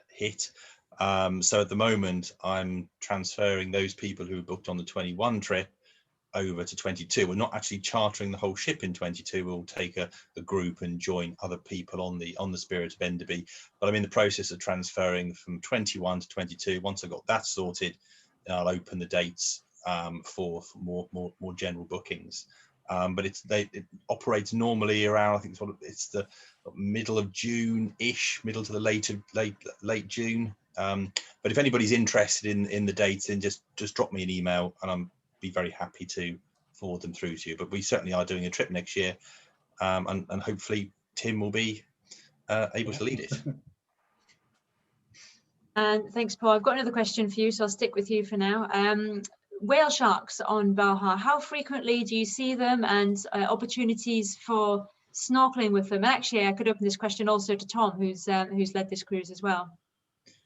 hit. So at the moment, I'm transferring those people who booked on the 21 trip over to 22. We're not actually chartering the whole ship in 22. We'll take a group and join other people on the Spirit of Enderby. But I'm in the process of transferring from 21 to 22. Once I've got that sorted, then I'll open the dates for more general bookings. But it operates normally around, I think it's the middle of June-ish, middle to the late June. But if anybody's interested in the dates, then just drop me an email and I'm be very happy to forward them through to you. But we certainly are doing a trip next year, and hopefully Tim will be able to lead it. And thanks, Paul. I've got another question for you, so I'll stick with you for now. Whale sharks on Baja, how frequently do you see them, and opportunities for snorkeling with them? And actually, I could open this question also to Tom, who's led this cruise as well,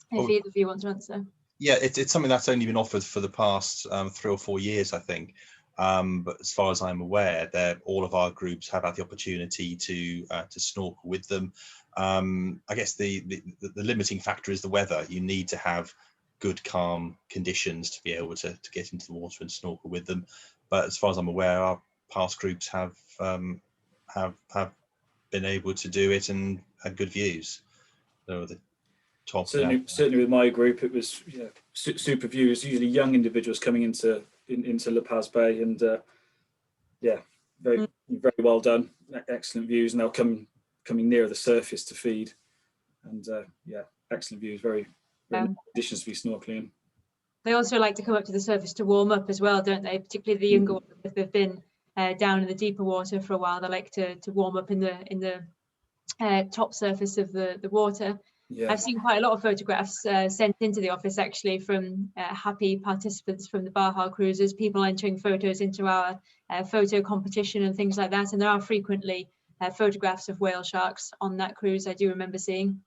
if either of you want to answer. Yeah, it's something that's only been offered for the past 3 or 4 years, I think. But as far as I'm aware, all of our groups have had the opportunity to snorkel with them. I guess the limiting factor is the weather. You need to have good, calm conditions to be able to get into the water and snorkel with them. But as far as I'm aware, our past groups have been able to do it and had good views. So the top certainly with my group, it was super views. Usually young individuals coming into La Paz Bay, and very well done. Excellent views, and they'll coming nearer the surface to feed, and excellent views. Very nice conditions to be snorkeling. They also like to come up to the surface to warm up as well, don't they? Particularly the younger ones, if they've been down in the deeper water for a while, they like to warm up in the top surface of the water. Yeah. I've seen quite a lot of photographs sent into the office actually from happy participants from the Baja cruises, people entering photos into our photo competition and things like that. And there are frequently photographs of whale sharks on that cruise, I do remember seeing.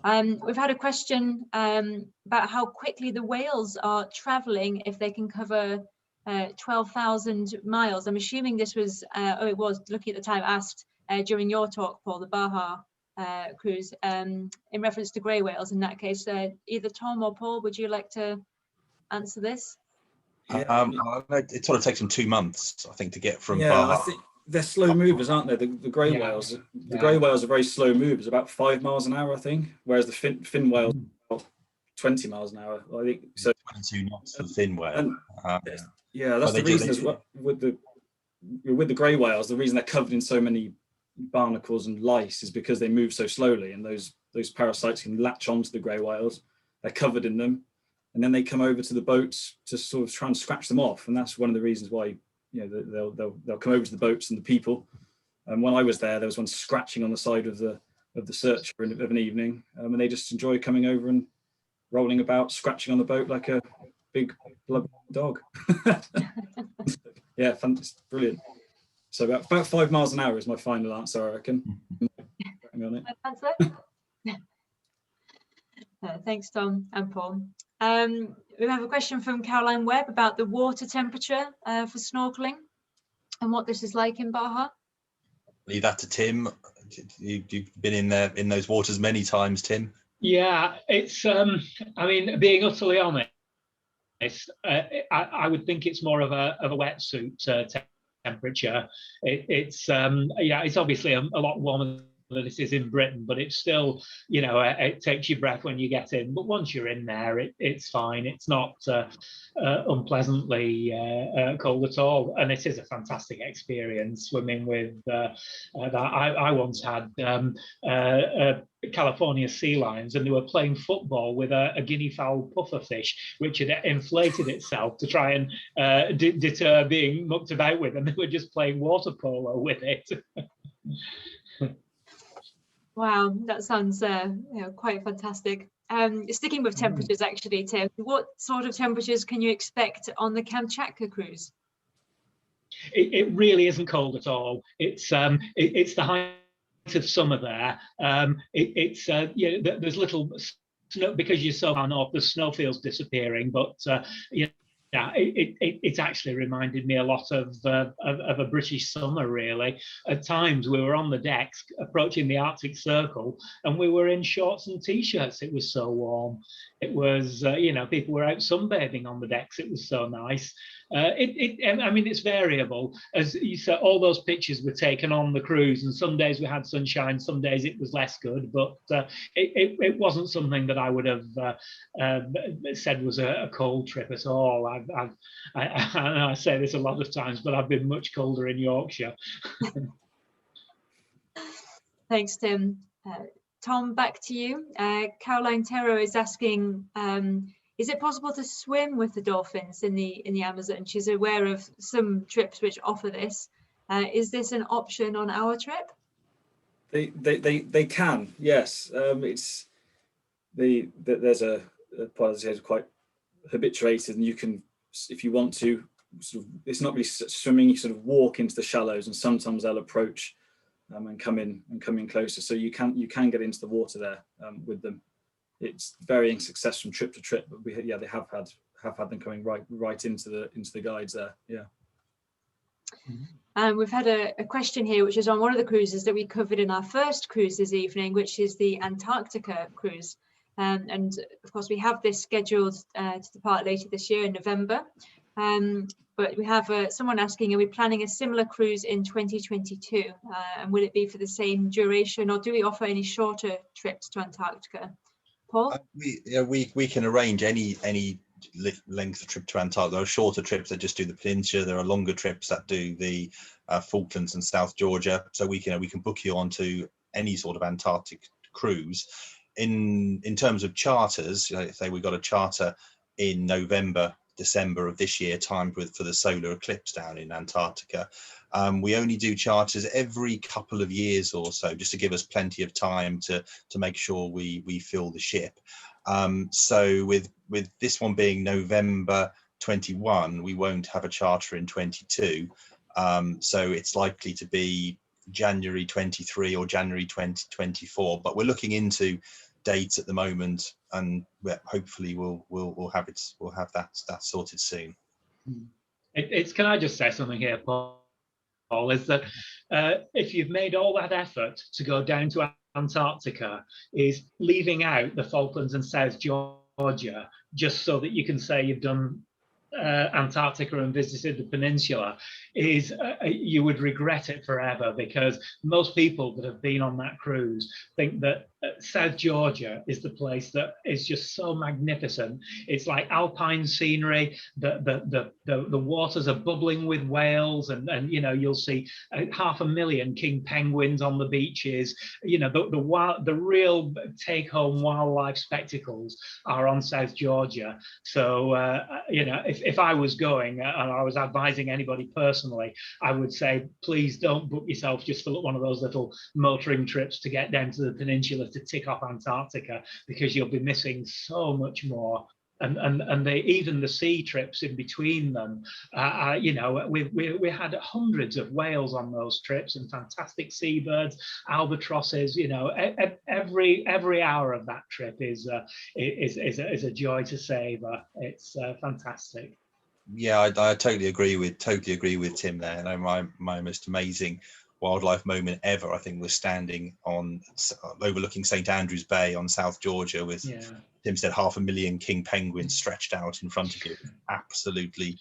We've had a question about how quickly the whales are traveling if they can cover 12,000 miles. I'm assuming this was, it was, looking at the time, asked during your talk, Paul, the Baja cruise, in reference to grey whales in that case. Either Tom or Paul, would you like to answer this? It sort of takes them 2 months, I think, to get from Baja. I think they're slow movers, aren't they? The grey whales. The grey whales are very slow movers, about 5 miles an hour, I think, whereas the fin whales are about 20 miles an hour. I think so. 22 knots for the fin whale. That's the reason as well with the grey whales. The reason they're covered in so many barnacles and lice is because they move so slowly, and those parasites can latch onto the grey whales. They're covered in them, and then they come over to the boats to sort of try and scratch them off, and that's one of the reasons why they'll come over to the boats and the people. And when I was there was one scratching on the side of the search of an evening, and they just enjoy coming over and rolling about, scratching on the boat like a big blood dog. Yeah, it's brilliant. So about 5 miles an hour is my final answer, I reckon. Thanks, Tom and Paul. We have a question from Caroline Webb about the water temperature for snorkeling and what this is like in Baja. Leave that to Tim. You've been in those waters many times, Tim. Yeah, it's. I mean, being utterly honest, I would think it's more of a wetsuit temperature. It's obviously a lot warmer than it is in Britain, but it's still, it takes your breath when you get in. But once you're in there, it's fine. It's not unpleasantly cold at all, and it is a fantastic experience swimming with that. I once had California sea lions, and they were playing football with a guinea fowl pufferfish, which had inflated itself to try and deter being mucked about with, and they were just playing water polo with it. Wow, that sounds quite fantastic. Sticking with temperatures, actually, Tim, what sort of temperatures can you expect on the Kamchatka cruise? It really isn't cold at all. It's the height of summer there. There's little snow because you're so far north. The snowfield's disappearing, but yeah, it actually reminded me a lot of a British summer, really. At times we were on the decks approaching the Arctic Circle and we were in shorts and t-shirts. It was so warm. It was, people were out sunbathing on the decks. It was so nice. I mean, it's variable. As you said, all those pictures were taken on the cruise, and some days we had sunshine, some days it was less good, but it wasn't something that I would have said was a cold trip at all. I say this a lot of times, but I've been much colder in Yorkshire. Thanks, Tim. Tom, back to you. Caroline Terro is asking, is it possible to swim with the dolphins in the Amazon? She's aware of some trips which offer this. Is this an option on our trip? They can, yes. There's a part that's quite habituated, and you can, if you want to, sort of, it's not really swimming. You sort of walk into the shallows, and sometimes they'll approach and come in closer. So you can get into the water there with them. It's varying success from trip to trip, but they have had them coming right into the guides there. Yeah. We've had a question here, which is on one of the cruises that we covered in our first cruise this evening, which is the Antarctica cruise. And of course, we have this scheduled to depart later this year in November. But we have someone asking, are we planning a similar cruise in 2022? And will it be for the same duration, or do we offer any shorter trips to Antarctica? Paul? We can arrange any length of trip to Antarctica. There are shorter trips that just do the peninsula. There are longer trips that do the Falklands and South Georgia. So we can book you onto any sort of Antarctic cruise. In terms of charters, say we got a charter in November, December of this year, timed for the solar eclipse down in Antarctica. We only do charters every couple of years or so, just to give us plenty of time to make sure we fill the ship. So with this one being November 21, we won't have a charter in 22. So it's likely to be January 23 or January 2024. But we're looking into dates at the moment, and hopefully we'll have that sorted soon. Can I just say something here, Paul? Is that if you've made all that effort to go down to Antarctica, is leaving out the Falklands and South Georgia just so that you can say you've done Antarctica and visited the peninsula, is you would regret it forever, because most people that have been on that cruise think that South Georgia is the place that is just so magnificent. It's like alpine scenery. The waters are bubbling with whales, and you'll see 500,000 king penguins on the beaches. The real take-home wildlife spectacles are on South Georgia. So if I was going and I was advising anybody personally, I would say, please don't book yourself just for one of those little motoring trips to get down to the peninsula to tick off Antarctica, because you'll be missing so much more. And even the sea trips in between them, we had hundreds of whales on those trips, and fantastic seabirds, albatrosses. Every hour of that trip is a joy to savor. It's fantastic. Yeah, I totally agree with Tim there. My most amazing wildlife moment ever, I think, was standing on overlooking St Andrews Bay on South Georgia with, Tim said, 500,000 king penguins stretched out in front of you. Absolutely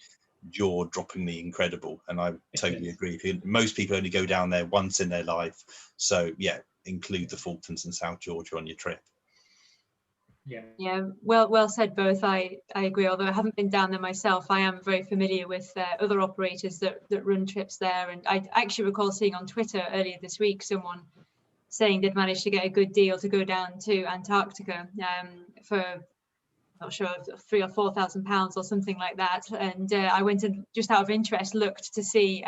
jaw-droppingly incredible, and I totally agree. Most people only go down there once in their life, so yeah, include the Falklands and South Georgia on your trip. Yeah, well said both. I agree, although I haven't been down there myself. I am very familiar with other operators that run trips there, and I actually recall seeing on Twitter earlier this week someone saying they'd managed to get a good deal to go down to Antarctica for, I'm not sure, £3,000 or £4,000 or something like that. And I went and, just out of interest, looked to see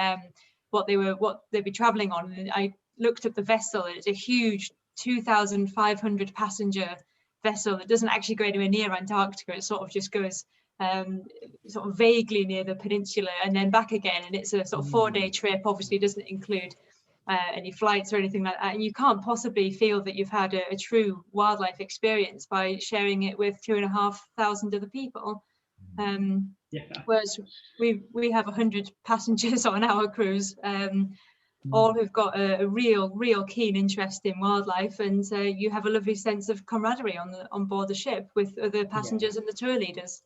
what they'd be traveling on, and I looked up the vessel, and it's a huge 2,500 passenger vessel that doesn't actually go anywhere near Antarctica. It sort of just goes sort of vaguely near the peninsula and then back again, and it's a sort of 4-day trip. Obviously doesn't include any flights or anything like that, and you can't possibly feel that you've had a true wildlife experience by sharing it with 2,500 other people. Whereas we have 100 passengers on our cruise, all who've got a real keen interest in wildlife, and you have a lovely sense of camaraderie on board the ship with other passengers and the tour leaders.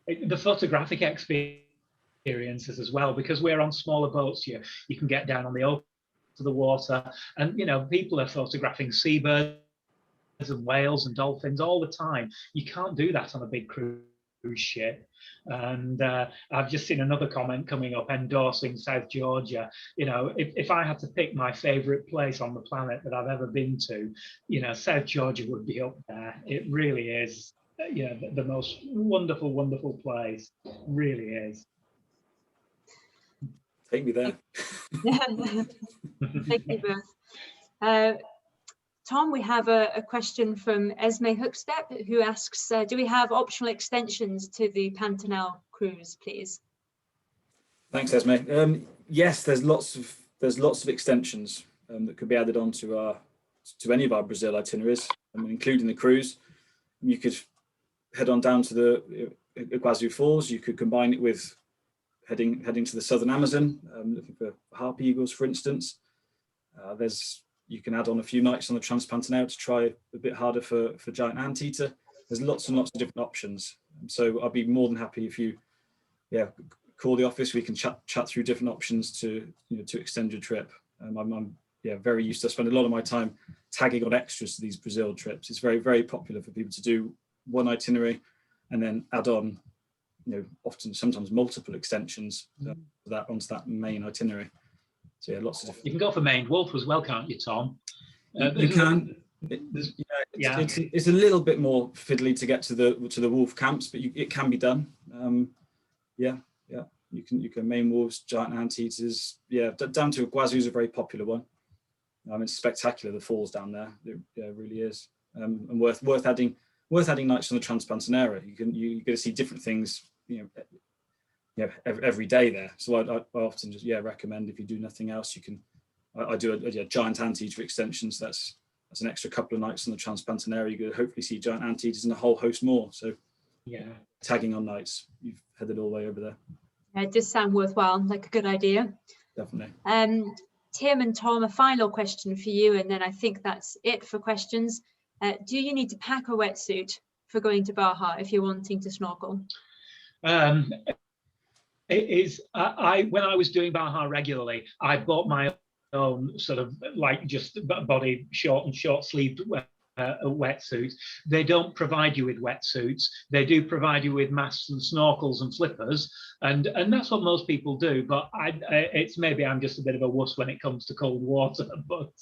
The photographic experiences as well, because we're on smaller boats. You can get down on the open to the water, and people are photographing seabirds and whales and dolphins all the time. You can't do that on a big cruise ship. And I've just seen another comment coming up endorsing South Georgia. If I had to pick my favorite place on the planet that I've ever been to, South Georgia would be up there. It really is, the most wonderful place. It really is. Take me there. Thank you both. Tom, we have a question from Esme Hookstep, who asks, do we have optional extensions to the Pantanal cruise, please? Thanks, Esme. Yes, there's lots of extensions that could be added on to any of our Brazil itineraries, including the cruise. You could head on down to the Iguazu Falls. You could combine it with heading to the southern Amazon, looking for harpy eagles, for instance. You can add on a few nights on the Transpantanal to try a bit harder for giant anteater. There's lots and lots of different options. So I'd be more than happy if you, call the office. We can chat through different options to extend your trip. I'm very used to spend a lot of my time tagging on extras to these Brazil trips. It's very, very popular for people to do one itinerary and then add on, sometimes multiple extensions onto that main itinerary. So lots of different. You can go for maned wolf as well, can't you, Tom? You can. It's a little bit more fiddly to get to the wolf camps, but it can be done. You can main wolves, giant anteaters. Down to Iguazu is a very popular one. It's spectacular, the falls down there. It really is, and worth adding nights on the Transpantanal. You get to see different things. Every day there. So I often just recommend, if you do nothing else, you can. I do a giant anteater extension. So that's an extra couple of nights on the Transpantanal. You could hopefully see giant anteaters and a whole host more. So tagging on nights, you've headed all the way over there. It does sound worthwhile, like a good idea. Definitely. Tim and Tom, a final question for you, and then I think that's it for questions. Do you need to pack a wetsuit for going to Baja if you're wanting to snorkel? It is. When I was doing Baja regularly, I bought my own sort of just body short and short sleeved wetsuit. They don't provide you with wetsuits. They do provide you with masks and snorkels and flippers, and that's what most people do. But it's maybe I'm just a bit of a wuss when it comes to cold water. But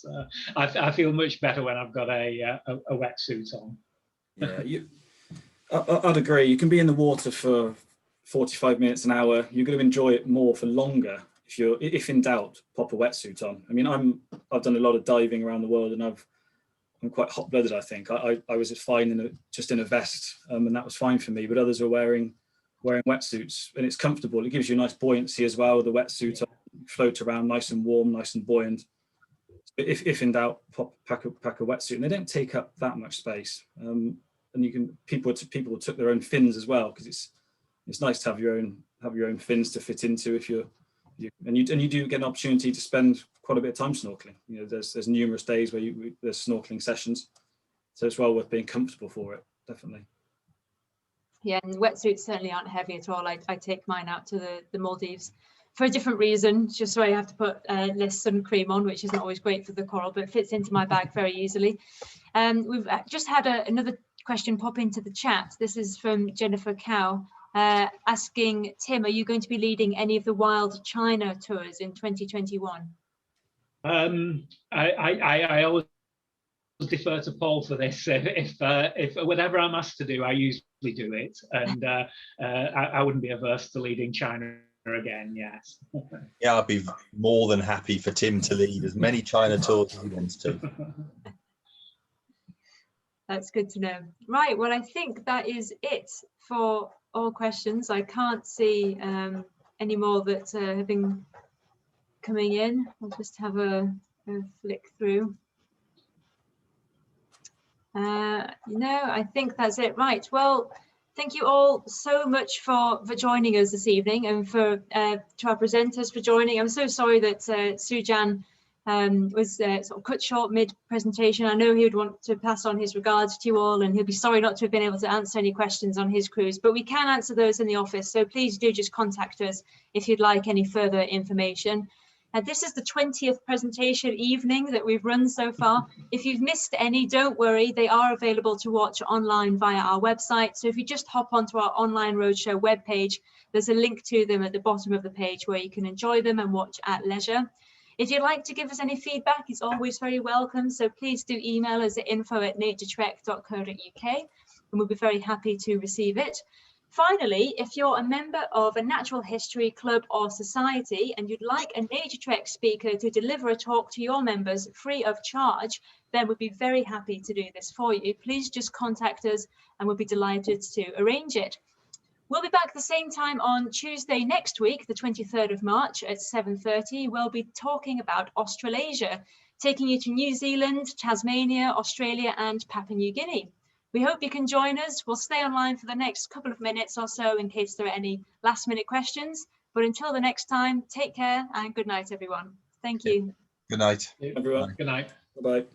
I feel much better when I've got a wetsuit on. I'd agree. You can be in the water for 45 minutes, an hour. You're going to enjoy it more for longer if in doubt, pop a wetsuit on. I've done a lot of diving around the world, and I'm quite hot-blooded. I think I was fine just in a vest, and that was fine for me. But others are wearing wetsuits, and it's comfortable. It gives you a nice buoyancy as well. The wetsuit float around nice and warm, nice and buoyant. But if in doubt, pack a wetsuit, and they don't take up that much space. And people took their own fins as well, because it's nice to have your own fins to fit into and you do get an opportunity to spend quite a bit of time snorkeling. There's numerous days where there's snorkeling sessions, so it's well worth being comfortable for it, definitely. Yeah, and wetsuits certainly aren't heavy at all. I take mine out to the Maldives for a different reason, just so I have to put less sun cream on, which isn't always great for the coral, but fits into my bag very easily. We've just had another question pop into the chat. This is from Jennifer Cow. Asking Tim, are you going to be leading any of the Wild China tours in 2021? I always defer to Paul for this. If whatever I'm asked to do, I usually do it, and I wouldn't be averse to leading China again. Yes. Yeah, I'd be more than happy for Tim to lead as many China tours as he wants to. That's good to know. Right, well, I think that is it for all questions. I can't see any more that have been coming in. I'll just have a flick through. No, I think that's it. Right, well, thank you all so much for joining us this evening, and for to our presenters for joining. I'm so sorry that Sujan was sort of cut short mid-presentation. I know he would want to pass on his regards to you all, and he'll be sorry not to have been able to answer any questions on his cruise, but we can answer those in the office, so please do just contact us if you'd like any further information. This is the 20th presentation evening that we've run so far. If you've missed any, don't worry, they are available to watch online via our website. So if you just hop onto our online roadshow webpage, there's a link to them at the bottom of the page where you can enjoy them and watch at leisure. If you'd like to give us any feedback, it's always very welcome. So please do email us at info@naturetrek.co.uk, and we'll be very happy to receive it. Finally, if you're a member of a natural history club or society and you'd like a Naturetrek speaker to deliver a talk to your members free of charge, then we'd be very happy to do this for you. Please just contact us and we'll be delighted to arrange it. We'll be back the same time on Tuesday next week, the 23rd of March at 7:30. We'll be talking about Australasia, taking you to New Zealand, Tasmania, Australia and Papua New Guinea. We hope you can join us. We'll stay online for the next couple of minutes or so in case there are any last minute questions. But until the next time, take care and good night, everyone. Thank you. Good night. Everyone. Good night. Bye-bye.